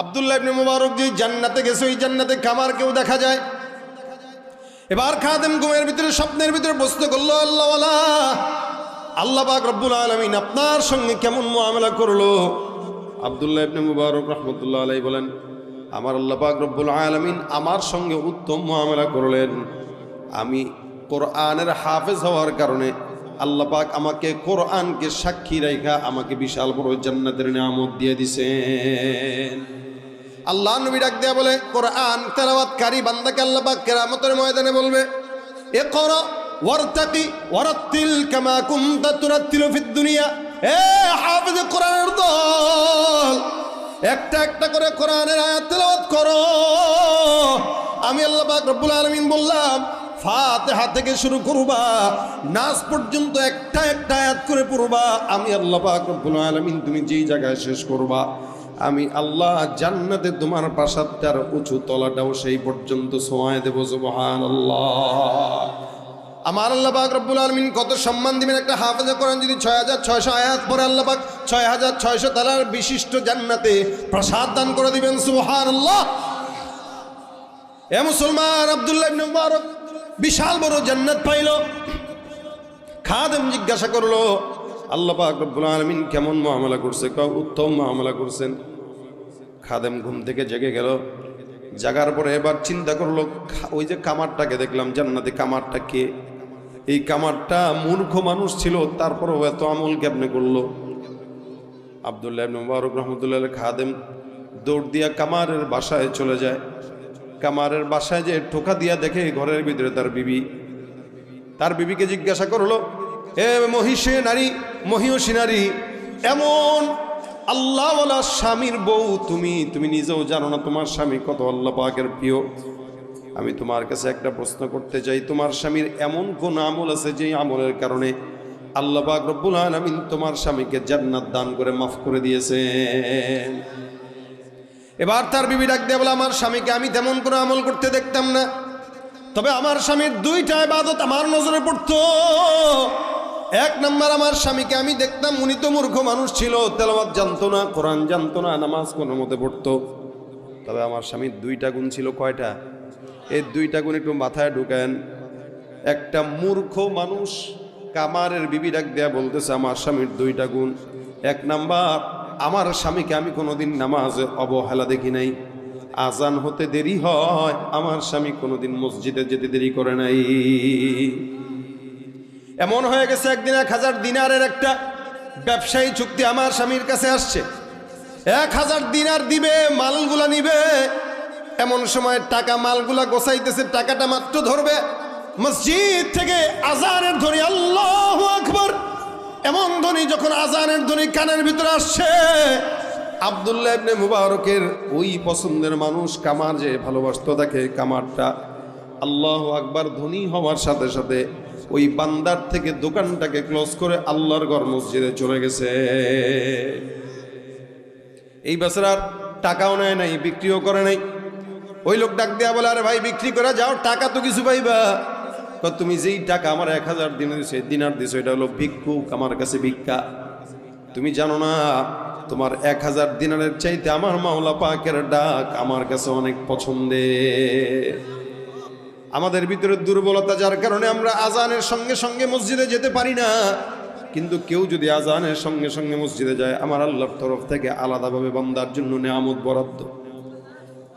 আব্দুল্লাহ ইবনে মুবারক যে জান্নাতে গেছে, ওই জান্নাতে কামারকেও দেখা যায়। এবার খাদেম ঘুমের ভিতরে, স্বপ্নের ভিতরে প্রশ্ন করলো, আল্লাহওয়ালা, আল্লাহ পাক রব্বুল আলামিন আপনার সঙ্গে কেমন মুআমালা করলো? আব্দুল্লাহ ইবনে মুবারক রাহমাতুল্লাহ আলাইহি বলেন, আমার আল্লাহ পাক রব্বুল আলামিন আমার সঙ্গে উত্তম মুআমালা করলেন। আমি কোরআনের হাফেজ হওয়ার কারণে আল্লাহ পাক আমাকে কোরআনকে সাক্ষী রাখা আমাকে বিশাল বড় জান্নাতের নিয়ামত দিয়ে দিয়েছেন। আল্লাহ নবী ডাক দেয়া বলে, কোরআন তেলাওয়াতকারী বান্দাকে আল্লাহ পাক কিয়ামতের ময়দানে বলবে, ইকরা ওয়ারতাকি ওয়ারাত্তিল কামা কুনতা তুরাত্তিলু ফিদ দুনিয়া। এ হাফেজ কোরআনের দল, একটা একটা করে কোরআনের আয়াত তেলাওয়াত করো। আমি আল্লাহ পাক রব্বুল আলামিন বললাম, ফাতিহা থেকে শুরু করবা, নাস পর্যন্ত একটা একটা আয়াত করে পড়বা। আমি আল্লাহ পাক রব্বুল আলামিন তুমি যেই জায়গায় শেষ করবা, আমি আল্লাহ জান্নাতে তোমার প্রাসাদটার উঁচু তলাটাও সেই পর্যন্ত ছোঁয়ায় দেব। সুবহানাল্লাহ। আমার আল্লাহ পাক রব্বুল আলামিন কত সম্মান দিবেন। একটা হাফেজে কোরআন যদি 6600 আয়াত পড়ে আল্লাহ পাক 6600 তালার বিশিষ্ট জান্নাতে প্রসাদ দান করে দিবেন। সুবহানাল্লাহ। এ মুসলমান, আব্দুল্লাহ ইবনে মুবারক বিশাল বড় জান্নাত পাইল। খাদেম জিজ্ঞাসা করলো, আল্লাহ পাক রব্বুল আলামিন কেমন মুআমালা করছে? উত্তম মুআমালা করছেন। খাদেম ঘুম থেকে জেগে গেল। জাগার পরে এবার চিন্তা করলো, ওই যে কামারটাকে দেখলাম জান্নাতে, কামারটা কে? এই কামারটা মূর্খ মানুষ ছিল, তারপরেও এত আমল কেমনে করলো? আব্দুল্লাহ ইবনে মুবারক রহমতুল্লাহ খাদেম দৌড় দিয়া কামারের বাসায় চলে যায়। কামারের বাসায় যে ঠোকা দিয়া দেখে ঘরের ভিতরে তার বিবি। তার বিবিকে জিজ্ঞাসা করলো, এ মহিষে নারী, মহিষী নারী, এমন আল্লাহওয়ালা স্বামীর বউ তুমি নিজেও জানো না তোমার স্বামী কত আল্লাহ পাকের প্রিয়। আমি তোমার কাছে একটা প্রশ্ন করতে চাই, তোমার স্বামীর এমন কোন আমল আছে যে আমলের কারণে আল্লাহ পাক রব্বুল আলামিন তোমার স্বামীকে জান্নাত দান করে মাফ করে দিয়েছেন? এবার তার বিবি ডাক দিয়ে বলে, আমার স্বামীকে আমি তেমন কোনো আমল করতে দেখতাম না, তবে আমার স্বামীর দুইটা ইবাদত আমার নজরে পড়তো। এক নম্বর, আমার স্বামীকে আমি দেখতাম উনি তো মূর্খ মানুষ ছিল, তেলাওয়াত জানতো না, কোরআন জানতো না, নামাজ কোনো মতে পড়তো। তবে আমার স্বামীর দুইটা গুণ ছিল। কয়টা? এই দুইটা গুণ একটু মাথায় ঢুকেন। একটা মূর্খ মানুষ, কামারের বিবি ডাক দেয়া বলতেছে আমার স্বামীর দুইটা গুণ। এক নাম্বার, আমার স্বামীকে আমি কোনোদিন নামাজে অবহেলা দেখি নাই। আজান হতে দেরি হয়, আমার স্বামী কোনোদিন মসজিদে যেতে দেরি করে নাই। এমন হয়ে গেছে একদিন 1000 দিনারের একটা ব্যবসায়ী চুক্তি আমার স্বামীর কাছে আসছে। 1000 দিনার দিবে, মালগুলা নিবে। এমন সময় টাকা মালগুলা গোছাইতেছে, টাকাটা মাত্র ধরবে, মসজিদ থেকে আজানের ধ্বনি, আল্লাহু আকবার, এমন ধ্বনি যখন আজানের ধ্বনি কানের ভিতরে আসছে, আব্দুল্লাহ ইবনে মুবারকের ওই পছন্দের মানুষ কামার যে ভালোবাসতো তাকে, কামারটা আল্লাহু আকবার ধ্বনি হওয়ার সাথে সাথে ওই বান্দার থেকে দোকানটাকে ক্লোজ করে আল্লাহর ঘর মসজিদে চলে গেছে। এই বেচারার টাকাও নেয় নাই, বিক্রিও করে নাই। ওই লোক ডাক দেয়া বলে, আরে ভাই বিক্রি করে যাও, টাকা তো কিছু পাইবা। তুমি যেই টাকা আমার 1000 দিনার দিছো, এটা হলো ভিক্ষুক, আমার কাছে ভিক্ষা। তুমি জানো না তোমার 1000 দিনারের চাইতে আমার মাওলা পাকের ডাক আমার কাছে অনেক পছন্দের। আমাদের ভিতরে দুর্বলতা, যার কারণে আমরা আজানের সঙ্গে সঙ্গে মসজিদে যেতে পারি না। কিন্তু কেউ যদি আজানের সঙ্গে সঙ্গে মসজিদে যায়, আমার আল্লাহর তরফ থেকে আলাদাভাবে বান্দার জন্য নেয়ামত বরাদ্দ।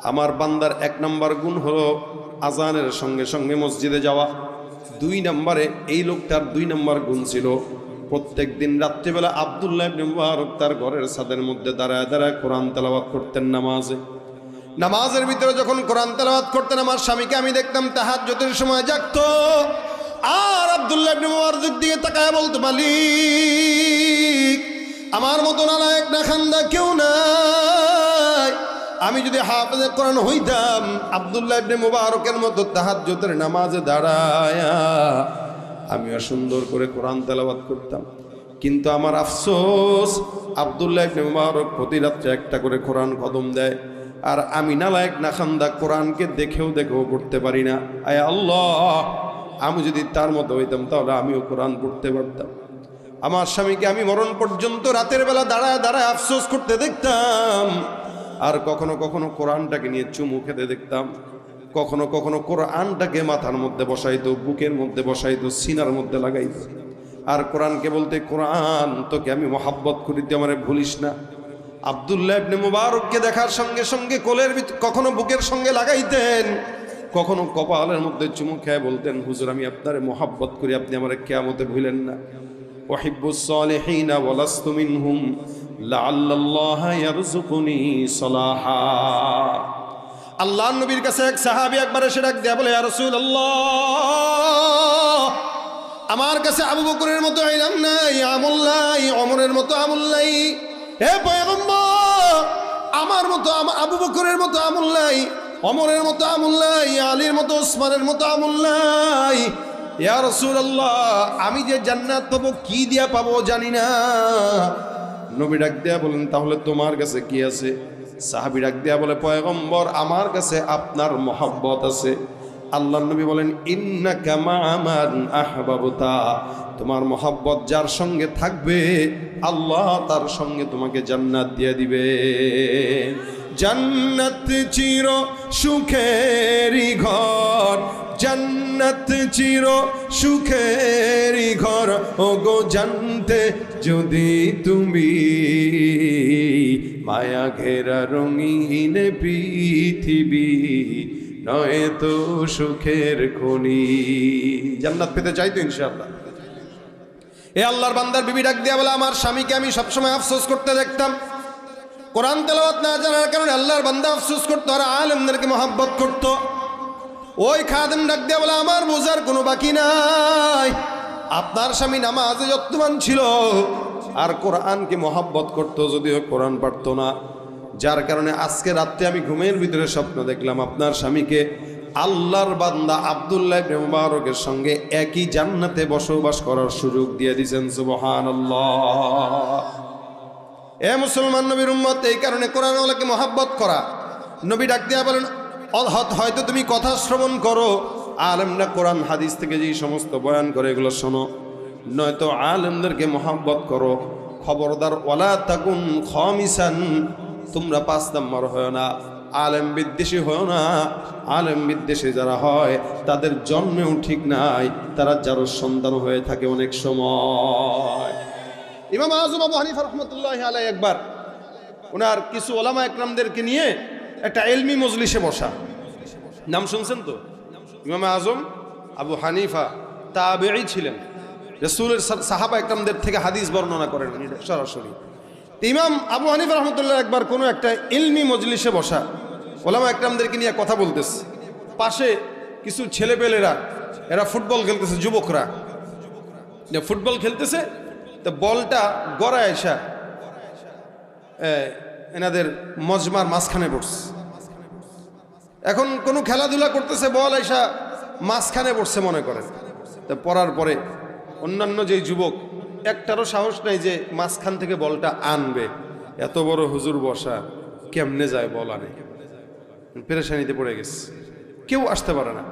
আমার বান্দার 1 নম্বর গুণ হলো আজানের সঙ্গে সঙ্গে মসজিদে যাওয়া। 2 নম্বরে এই লোকটার 2 নম্বর গুণ ছিল, প্রত্যেক দিন রাত্রিবেলা আব্দুল্লাহ ইবনে মুবারক তার ঘরের ছাদের মধ্যে দাঁড়ায় দাঁড়ায় কোরআন তেলাওয়াত করতেন। নামাজের ভিতরে যখন কোরআন তেলাওয়াত করতেন, আমার স্বামীকে আমি দেখতাম তাহাজ্জুদের সময় জাগতো, আর আব্দুল্লাহ ইবনে মুবারকের দিকে তাকায় বলতো, মালিক আমার মতো নালায়েক না খান্দা কেউ নাই। আমি যদি হাফেজে কোরআন হইতাম, আব্দুল্লাহ ইবনে মুবারকের মতো তাহাজ্জুদের নামাজে দাঁড়ায়া আমিও সুন্দর করে কোরআন তেলাওয়াত করতাম। কিন্তু আমার আফসোস, আব্দুল্লাহ ইবনে মুবারক প্রতি রাত্রে একটা করে কোরআন কদম দেয়, আর আমি নালায়েক না খান্দা কোরআনকে দেখেও পড়তে পারি না। আয় আল্লাহ, আমি যদি তার মতো হইতাম তাহলে আমিও কোরআন পড়তে পারতাম। আমার স্বামীকে আমি মরণ পর্যন্ত রাতের বেলা দাঁড়ায় দাঁড়ায় আফসোস করতে দেখতাম, আর কখনো কখনো কোরআনটাকে নিয়ে চুমু খেতে দেখতাম। কখনো কখনো কোরআনটাকে মাথার মধ্যে বসাইতো, বুকের মধ্যে বসাইতো, সিনার মধ্যে লাগাইতো, আর কোরআনকে বলতে, কোরআন তোকে আমি মহাব্বত করি, তুই আমারে ভুলিস না। আব্দুল্লাহ ইবনে মুবারককে দেখার সঙ্গে সঙ্গে কোলের কখনো বুকের সঙ্গে লাগাইতেন, কখনো কপালের মধ্যে চুমু খেয়ে বলতেন, হুজুর আমি আপনারে মহাব্বত করি, আপনি আমারে কিয়ামতে ভুলেন না। ওয়াহিব্বুস সালিহিনা ওয়ালাস্তু মিনহুম লাআল্লাল্লাহা ইয়ারযুকুনি সালাহা। আল্লাহর নবীর কাছে এক সাহাবী একবার এসে ডাক দেয়া বলে, ইয়া রাসূলুল্লাহ, আমার কাছে আবু বকরের মতো ইলম নাই, আমল নাই, ওমরের মতো আমল নাই। হে পয়গম্বর, আমার মতো আবু বকরের মতো আমল নাই, ওমরের মতো আমল নাই, আলীর মতো ওসমানের মতো আমল নাই। ইয়া রাসূলুল্লাহ, আমি যে জান্নাত পাবো কি দিয়া পাবো জানি না। নবী ডাক দেয়া বলেন, তাহলে তোমার কাছে কি আছে? সাহাবী ডাক দেয়া বলে, পয়গম্বর আমার কাছে আপনার মহব্বত আছে, আল্লাহর নবী বলেন ইন্নাকা মা'a মান আহবাবতা, তোমার মহব্বত যার সঙ্গে থাকবে আল্লাহ তার সঙ্গে তোমাকে জান্নাত দিয়ে দিবে। জান্নাত চির সুখেরই ঘর, জান্নাত চির সুখেরই ঘর, ওগো জানতে যদি তুমি মায়া ঘেরা রঙিন পৃথিবী নয় তো সুখের খনি। জান্নাত পেতে চাই তো ইনশাআল্লাহ। এ আল্লাহর বান্দার বিবি ডাক দিয়া বলে, আমার স্বামীকে আমি সবসময় আফসোস করতে দেখতাম, কোরআন তেলাওয়াত না জানার কারণে আল্লাহর বান্দা আফসোস করতো আর আলেমদেরকে মহব্বত করতো। ওই খাদেম ডাক দিয়া বলে, আমার বোঝার কোনো বাকি নাই, আপনার স্বামী নামাজে যত্নবান ছিল আর কোরআনকে মহব্বত করতো, যদিও কোরআন পারতো না। যার কারণে আজকে রাত্রে আমি ঘুমের ভিতরে স্বপ্ন দেখলাম আপনার স্বামীকে আল্লাহর বান্দা আব্দুল্লাহ ইবনে মুবারকের সঙ্গে একই জান্নাতে বসবাস করার সুযোগ দিয়ে দিয়েছেন। সুবহানাল্লাহ। এ মুসলমান নবীর উম্মত, এই কারণে কোরআনওয়ালাকে মহব্বত করা। নবী ডাক দিয়া বলেন, হয়তো তুমি কথা শ্রবণ করো, আলেমরা কোরআন হাদিস থেকে যে সমস্ত বয়ান করে এগুলো শোনো, নয়তো আলেমদেরকে মহব্বত করো। খবরদার ওয়ালা তাকুন খামিসান, তোমরা 5 নম্বর হয় না, আলেম বিদ্বেষী হয় না। আলেম বিদ্বেষী যারা হয় তাদের জন্মেও ঠিক নাই, তারা যারও সন্তান হয়ে থাকে অনেক সময়। ইমাম আযম আবু হানিফা রাহমাতুল্লাহি আলাইহি একবার ওনার কিছু ওলামা একরামদেরকে নিয়ে একটা ইলমি মজলিসে বসা। নাম শুনছেন তো? ইমাম আযম আবু হানিফা তাবেঈ ছিলেন, রাসূলের সাহাবা একরামদের থেকে হাদিস বর্ণনা করেন সরাসরি। ইমাম আবু হানিফা রহমতুল্লাহ একবার কোনো একটা ইলমি মজলিসে বসা, ওলামা একরামদেরকে নিয়ে কথা বলতেছে। পাশে কিছু ছেলেপেলেরা, এরা ফুটবল খেলতেছে, যুবকরা ফুটবল খেলতেছে। তো বলটা গড়ায় এসা এনাদের মজমার মাঝখানে পড়ছে। এখন কোনো খেলাধুলা করতেছে, বল এসা মাঝখানে পড়ছে মনে করেন। তো পড়ার পরে অন্যান্য যে যুবক একটারও সাহস নাই যে মাঝখান থেকে বলটা আনবে। এত বড় হুজুর বসা, কেমনে যায় বল আনে, পেরেশানিতে পড়ে গেছে, কেউ আসতে পারে না।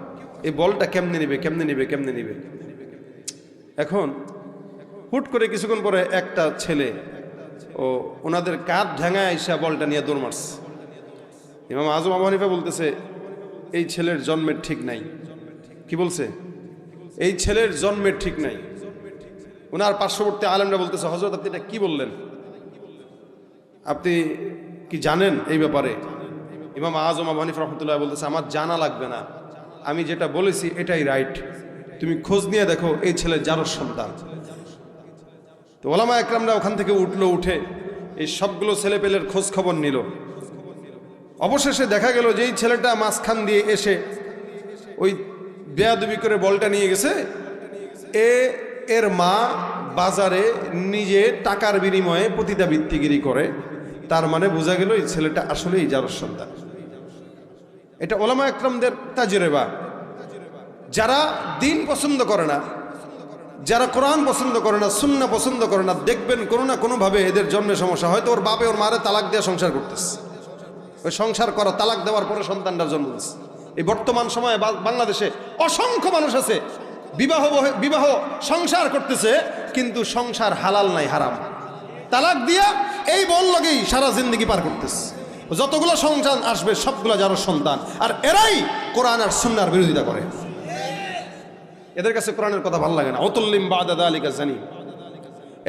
এই বলটা কেমনে নিবে কেমনে নিবে কেমনে নিবে। এখন হুট করে কিছুক্ষণ পরে একটা ছেলে ওনাদের কাঁধ ঢাঙায় আইসা বলটা নিয়ে দৌড় মারছে। ইমাম আযম আবু হানিফা বলতেছে, এই ছেলের জন্মের ঠিক নাই। কি বলছে? এই ছেলের জন্মের ঠিক নাই। ওনার পার্শ্ববর্তী আলেমরা বলতেছে, হযরত আপনি এটা কি বললেন? আপনি কি জানেন এই ব্যাপারে? ইমাম আযম আবু হানিফা রাহমাতুল্লাহ বলতেছে, আমার জানা লাগবে না, আমি যেটা বলেছি এটাই রাইট, তুমি খোঁজ নিয়ে দেখো এই ছেলে যারও সন্তান। তো ওলামা একরামরা ওখান থেকে উঠে এই সবগুলো ছেলেপেলের খোঁজ খবর নিল। অবশেষে দেখা গেল যে এই ছেলেটা মাঝখান দিয়ে এসে ওই বেয়াদবি করে বলটা নিয়ে গেছে। এর মা বাজারে নিজে টাকার বিনিময়ে পতিতাবৃত্তিগিরি করে, তার মানে বোঝা গেল এই ছেলেটা আসলেই যারও সন্তান। এটা ওলামা একরামদের তাজরিবা। যারা দিন পছন্দ করে না, যারা কোরআন পছন্দ করে না, সুন্নাহ পছন্দ করে না, দেখবেন কোনো না কোনোভাবে এদের জন্মে সমস্যা। হয়তো ওর বাপে ওর মারে তালাক দিয়ে সংসার করতেছে, ওই সংসার করা তালাক দেওয়ার পরে সন্তানটার জন্ম দিচ্ছে। এই বর্তমান সময়ে বাংলাদেশে অসংখ্য মানুষ আছে বিবাহ সংসার করতেছে, কিন্তু সংসার হালাল নাই, হারাম। তালাক দিয়া এই বল লগেই সারা জিন্দগি পার করতেছে। যতগুলো সন্তান আসবে সবগুলো যারও সন্তান, আর এরাই কোরআন আর সুন্নাহর বিরোধিতা করে। এদের কাছে কোরআনের কথা ভালো লাগে না। অতুল্লিম বাদা যালিকা জানি।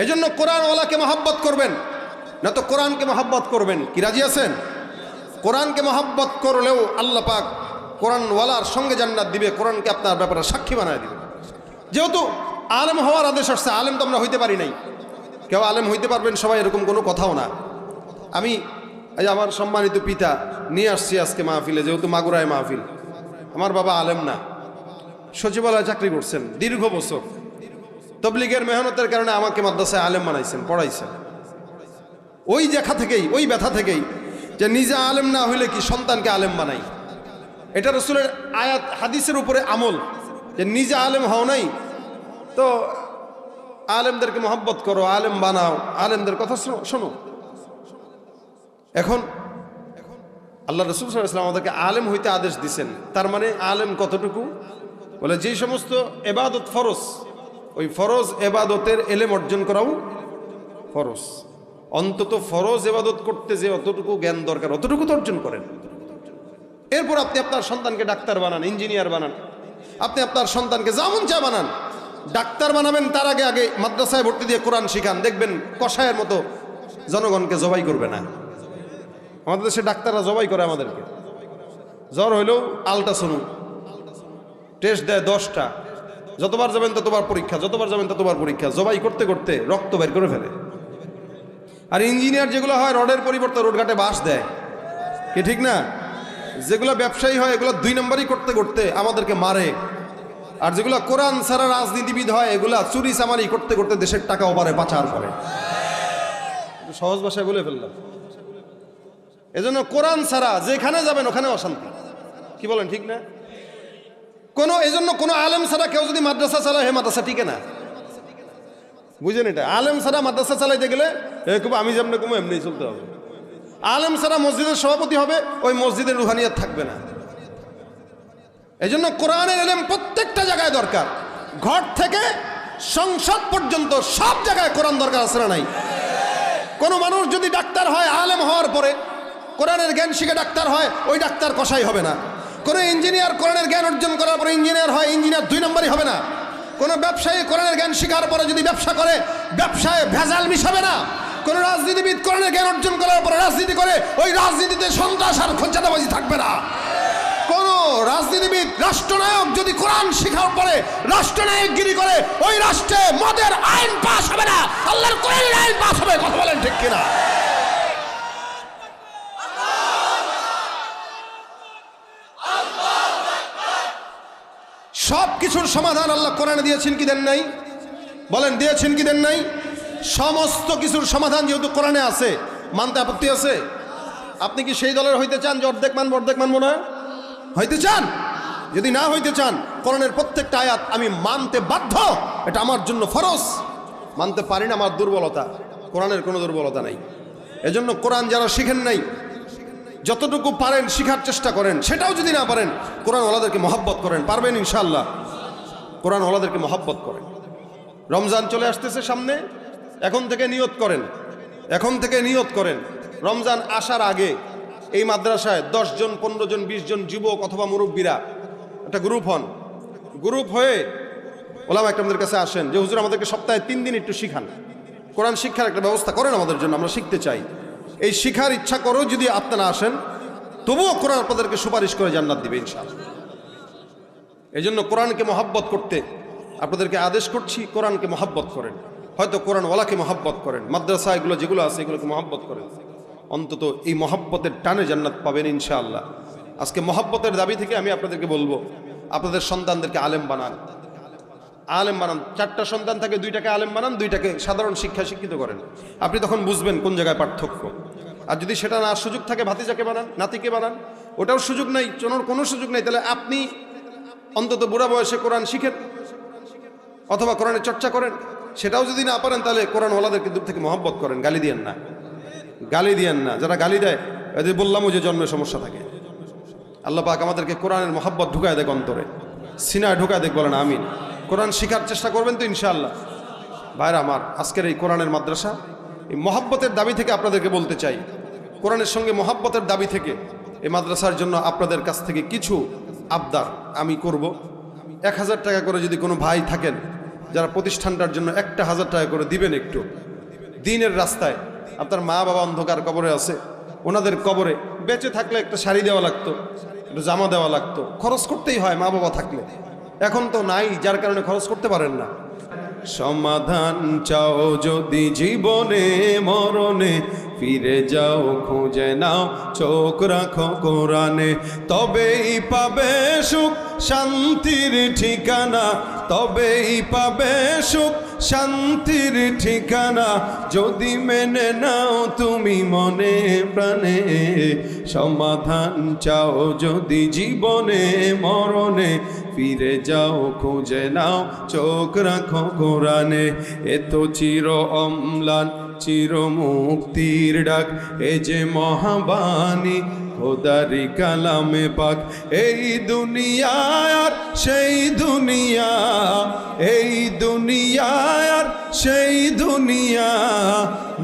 এজন্য কোরআনওয়ালাকে মহব্বত করবেন, না তো কোরআনকে মহব্বত করবেন। কি রাজি আছেন? কোরআনকে মহব্বত করলেও আল্লাহ পাক কোরআনওয়ালার সঙ্গে জান্নাত দিবে, কোরআনকে আপনার ব্যাপারে সাক্ষী বানায় দিবে। যেহেতু আলেম হওয়ার আদেশ আসছে, আলেম তো আমরা হইতে পারি নাই, কেউ আলেম হইতে পারবেন সবাই এরকম কোনো কথাও না। আমি আমার সম্মানিত পিতা নিয়ে আসছি আজকে মাহফিলে, যেহেতু মাগুরায় মাহফিল। আমার বাবা আলেম না, সচিবালয়ে চাকরি করছেন দীর্ঘ বছর। তবলিগের মেহনতের কারণে আমাকে মাদ্রাসায় আলেম বানাইছেন, পড়াইছেন। ওই দেখা থেকেই, ওই ব্যথা থেকেই যে নিজে আলেম না হইলে কি সন্তানকে আলেম বানাই। এটা রাসূলের আয়াত হাদিসের উপরে আমল, যে নিজে আলেম হও নাই তো আলেমদেরকে মহব্বত করো, আলেম বানাও, আলেমদের কথা শোনো। এখন আল্লাহ রাসূল সাল্লাল্লাহু আলাইহি ওয়াসাল্লাম আমাদেরকে আলেম হইতে আদেশ দিয়েছেন। তার মানে আলেম কতটুকু? বলে যেই সমস্ত ইবাদত ফরজ, ওই ফরজ ইবাদতের ইলম অর্জন করাও ফরজ। অন্তত ফরজ ইবাদত করতে যে অতটুকু জ্ঞান দরকার অতটুকু তো অর্জন করেন। এরপর আপনি আপনার সন্তানকে ডাক্তার বানান, ইঞ্জিনিয়ার বানান, আপনি আপনার সন্তানকে যেমন চা বানান। ডাক্তার বানাবেন তার আগে আগে মাদ্রাসায় ভর্তি দিয়ে কোরআন শিখান, দেখবেন কসায়ের মতো জনগণকে জবাই করবে না। আমাদের দেশে ডাক্তাররা জবাই করে আমাদেরকে। জ্বর হইলেও আলট্রাসাউন্ড টেস্ট দেয় 10টা, যতবার যাবেন ততবার পরীক্ষা, যতবার যাবেন ততবার পরীক্ষা, জবাই করতে করতে রক্ত বের করে ফেলে। আর ইঞ্জিনিয়ার যেগুলো হয় রডের পরিবর্তে রোডঘাটে বাঁশ দেয়, কি ঠিক না? যেগুলো ব্যবসায়ী হয় এগুলো 2 নম্বরই করতে করতে আমাদেরকে মারে। আর যেগুলো কোরআন ছাড়া রাজনীতিবিদ হয় এগুলা চুরি চামারি করতে করতে দেশের টাকা ওপারে পাচার করে। সহজ ভাষায় বলে ফেললাম। এজন্য কোরআন ছাড়া যেখানে যাবেন ওখানে অশান্তি, কি বলেন ঠিক না? এজন্য কোনো আলেম ছাড়া কেউ যদি মাদ্রাসা চালায় হে মাদ্রাসা টিকে না, বুঝেন? এটা আলেম ছাড়া মাদ্রাসা চালাইতে গেলে আমি যেমনি কমো এমনি চলতে হবে। আলেম ছাড়া মসজিদের সভাপতি হবে, ওই মসজিদের রুহানিয়াত থাকবে না। এই জন্য কোরআনের ইলম প্রত্যেকটা জায়গায় দরকার, ঘর থেকে সংসদ পর্যন্ত সব জায়গায় কোরআন দরকার আছে না নাই? কোনো মানুষ যদি ডাক্তার হয় আলেম হওয়ার পরে কোরআনের জ্ঞান শিখে ডাক্তার হয়, ওই ডাক্তার কসাই হবে না। কোনো ইঞ্জিনিয়ার কোরআনের জ্ঞান অর্জন করার পরে ইঞ্জিনিয়ার হয়, ইঞ্জিনিয়ার 2 নম্বরই হবে না। কোনো ব্যবসায়ী কোরআনের জ্ঞান শিখার পরে যদি ব্যবসা করে, ব্যবসায় ভেজাল মিশাবে না। কোন রাজনীতিবিদ কোরআনের জ্ঞান অর্জন করার পরে রাজনীতি করে, ওই রাজনীতিতে সন্ত্রাস আর খোঁচাবাজি থাকবে না। কোন রাজনীতিবিদ রাষ্ট্রনায়ক যদি কোরআন শিখার পরে রাষ্ট্রনায়কগিরি করে, ওই রাষ্ট্রে মদের আইন পাস হবে না, আল্লাহর কোরআনের আইন পাস হবে। কথা বলেন ঠিক কিনা? সব কিছুর সমাধান আল্লাহ কোরআনে দিয়েছেন কি দেন নাই? বলেন দিয়েছেন কি দেন নাই? সমস্ত কিছুর সমাধান যেহেতু কোরআনে আছে, মানতে আপত্তি আছে? আপনি কি সেই দলের হইতে চান যে অর্ধেক মানবো অর্ধেক মানবো না? হইতে চান? যদি না হইতে চান, কোরআনের প্রত্যেকটা আয়াত আমি মানতে বাধ্য, এটা আমার জন্য ফরজ। মানতে পারি না, আমার দুর্বলতা। কোরআনের কোনো দুর্বলতা নাই। এজন্য কোরআন যারা শিখেন নাই, যতটুকু পারেন শিখার চেষ্টা করেন। সেটাও যদি না পারেন, কোরআন ওয়ালাদেরকে মহব্বত করেন। পারবেন ইনশাআল্লাহ? কোরআন ওয়ালাদেরকে মহব্বত করেন। রমজান চলে আসতেছে সামনে, এখন থেকে নিয়ত করেন, এখন থেকে নিয়ত করেন রমজান আসার আগে এই মাদ্রাসায় 10 জন 15 জন 20 জন যুবক অথবা মুরব্বীরা একটা গ্রুপ হন। গ্রুপ হয়ে ওলামা একরামদের কাছে আসেন যে হুজুর আমাদেরকে সপ্তাহে 3 দিন একটু শিখান, কোরআন শিক্ষার একটা ব্যবস্থা করেন আমাদের জন্য, আমরা শিখতে চাই। এই শিখার ইচ্ছা করেও যদি আপনারা আসেন, তবুও কোরআন আপনাদেরকে সুপারিশ করে জান্নাত দিবে ইনশাআল্লাহ। এই জন্য কোরআনকে মহব্বত করতে আপনাদেরকে আদেশ করছি, কোরআনকে মহব্বত করেন। হয়তো কোরআন ওয়ালাকে মহব্বত করেন, মাদ্রাসা এগুলো যেগুলো আছে এগুলোকে মহব্বত করেন। অন্তত এই মহব্বতের টানে জান্নাত পাবেন ইনশাআল্লাহ। আজকে মহব্বতের দাবি থেকে আমি আপনাদেরকে বলবো, আপনাদের সন্তানদেরকে আলেম বানান, আলেম বানান। 4টা সন্তান থাকে, 2টাকে আলেম বানান, 2টাকে সাধারণ শিক্ষা শিক্ষিত করেন। আপনি তখন বুঝবেন কোন জায়গায় পার্থক্য। আর যদি সেটা না সুযোগ থাকে, ভাতিজাকে বানান, নাতিকে বানান, ওটাও সুযোগ নাই, কোনো সুযোগ নেই, তাহলে আপনি অন্তত বুড়া বয়সে কোরআন শিখেন অথবা কোরআনের চর্চা করেন। সেটাও যদি না পারেন, তাহলে কোরআন ওয়ালাদেরকে দূর থেকে মহব্বত করেন, গালি দিয়েন না, গালি দিয়েন না। যারা গালি দেয় এদের বললামও যে জন্মের সমস্যা থাকে। আল্লাহ পাক আমাদেরকে কোরআনের মহব্বত ঢুকায় দেখ অন্তরে, সিনায় ঢুকায় দেখ, বলেন আমিন। কোরআন শিখার চেষ্টা করবেন তো ইনশাআল্লাহ। ভাইরা আমার, আজকের এই কোরআনের মাদ্রাসা, এই মহব্বতের দাবি থেকে আপনাদেরকে বলতে চাই, কোরআনের সঙ্গে মহব্বতের দাবি থেকে এই মাদ্রাসার জন্য আপনাদের কাছ থেকে কিছু আবদার আমি করব। 1000 টাকা করে যদি কোনো ভাই থাকেন যারা প্রতিষ্ঠানটার জন্য 1000 টাকা করে দিবেন, একটু দিনের রাস্তায়, আপনার মা বাবা অন্ধকার কবরে আছে, ওনাদের কবরে বেঁচে থাকলে একটা শাড়ি দেওয়া লাগতো, একটু জামা দেওয়া লাগতো, খরচ করতেই হয় মা বাবা থাকলে। এখন তো নাই, যার কারণে খরচ করতে পারেন না। সমাধান চাও যদি জীবনে মরণে, ফিরে যাও খুঁজে নাও, চোখ রাখো কোরআনে, তবেই পাবে সুখ শান্তির ঠিকানা, তবেই পাবে সুখ শান্তির ঠিকানা, যদি মেনে নাও তুমি মনে প্রাণে। সমাধান চাও যদি জীবনে মরণে, ফিরে যাও খুঁজে নাও, চোখ রাখো কোরআনে। এ তো চির অম্লান চির মুক্তির ডাক, এ যে মহাবাণী খোদারি কালামে পাক। এই দুনিয়া আর সেই দুনিয়া, এই দুনিয়া আর সেই দুনিয়া,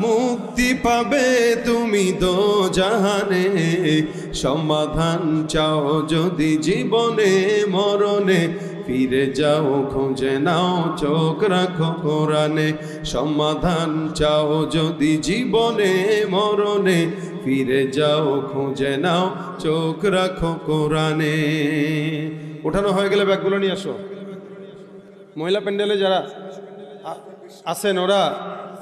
মুক্তি পাবে তুমি দোজাহানে। সমাধান চাও যদি জীবনে মরণে, ফিরে যাও খুঁজে নাও চোখ রাখো কোরআনে। সমাধান চাও যদি জীবনে মরণে, ফিরে যাও খুঁজে নাও চোখ রাখো কোরআনে। উঠানো হয়ে গেলে ব্যাগগুলো নিয়ে আসো। মহিলা প্যান্ডেলে যারা আছেন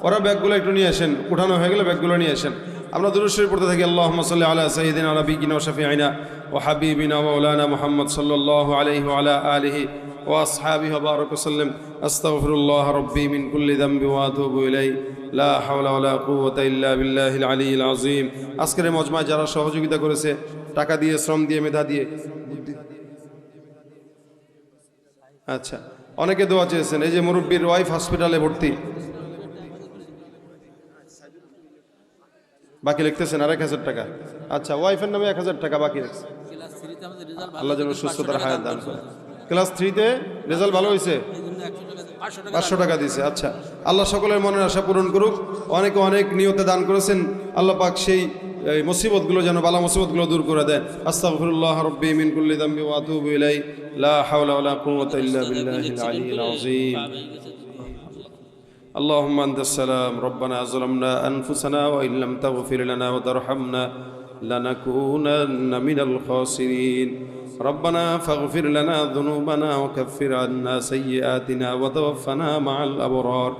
ওরা ব্যাগগুলো একটু নিয়ে আসেন। উঠানো হয়ে গেলে ব্যাগগুলো নিয়ে আসেন। আমরা দুরূদ শরীফ পড়তে থাকি। আল্লাহুম্মা সাল্লি আলা সাইয়্যিদিনা ওয়া নাবিয়িনা ওয়া শাফিঈনা ওয়া হাবিবিনা ওয়া মাওলানা মুহাম্মদ সাল্লাল্লাহু আলাইহি ওয়া আলা আলিহি ওয়া আসহাবিহি ওয়া বারাক ওয়া সাল্লাম। আস্তাগফিরুল্লাহ রাব্বি মিন কুল্লি যামবি ওয়া আতুবু ইলাইহি। লা হাওলা ওয়া লা কুওয়াতা ইল্লা বিল্লাহিল আলিয়্যিল আযীম। আজকের মজমায় যারা সহযোগিতা করেছে, টাকা দিয়ে, শ্রম দিয়ে, মেধা দিয়ে, আচ্ছা, অনেকে দোয়া চেয়েছেন। এই যে মুরব্বীর ওয়াইফ হসপিটালে ভর্তি, বাকি লিখতেছেন 1000 টাকা। আচ্ছা, ওয়াইফের নামে 1000 টাকা বাকি রাখছে। আল্লাহ যেন সুস্থতার হায়াত দান করে। ক্লাস 3-তে রেজাল্ট ভালো হয়েছে, 500 টাকা দিয়েছে। আচ্ছা, আল্লাহ সকলের মনের আশা পূরণ করুক। অনেকে অনেক নিয়তে দান করেছেন। আল্লাহ পাক সেই মুসিবতগুলো যেন, বালা মুসিবতগুলো দূর করে দেন। আস্তাগফিরুল্লাহ রাব্বি মিন কুল্লি যামবি ওয়া আতুবু ইলাইহি। লা হাওলা ওয়া লা কুওয়াতা ইল্লা বিল্লাহিল আলিয়্যিল আযীম। اللهم أنت السلام ربنا ظلمنا أنفسنا وإن لم تغفر لنا وترحمنا لنكونن من الخاسرين ربنا فاغفر لنا ذنوبنا وكفر عنا سيئاتنا وتوفنا مع الأبرار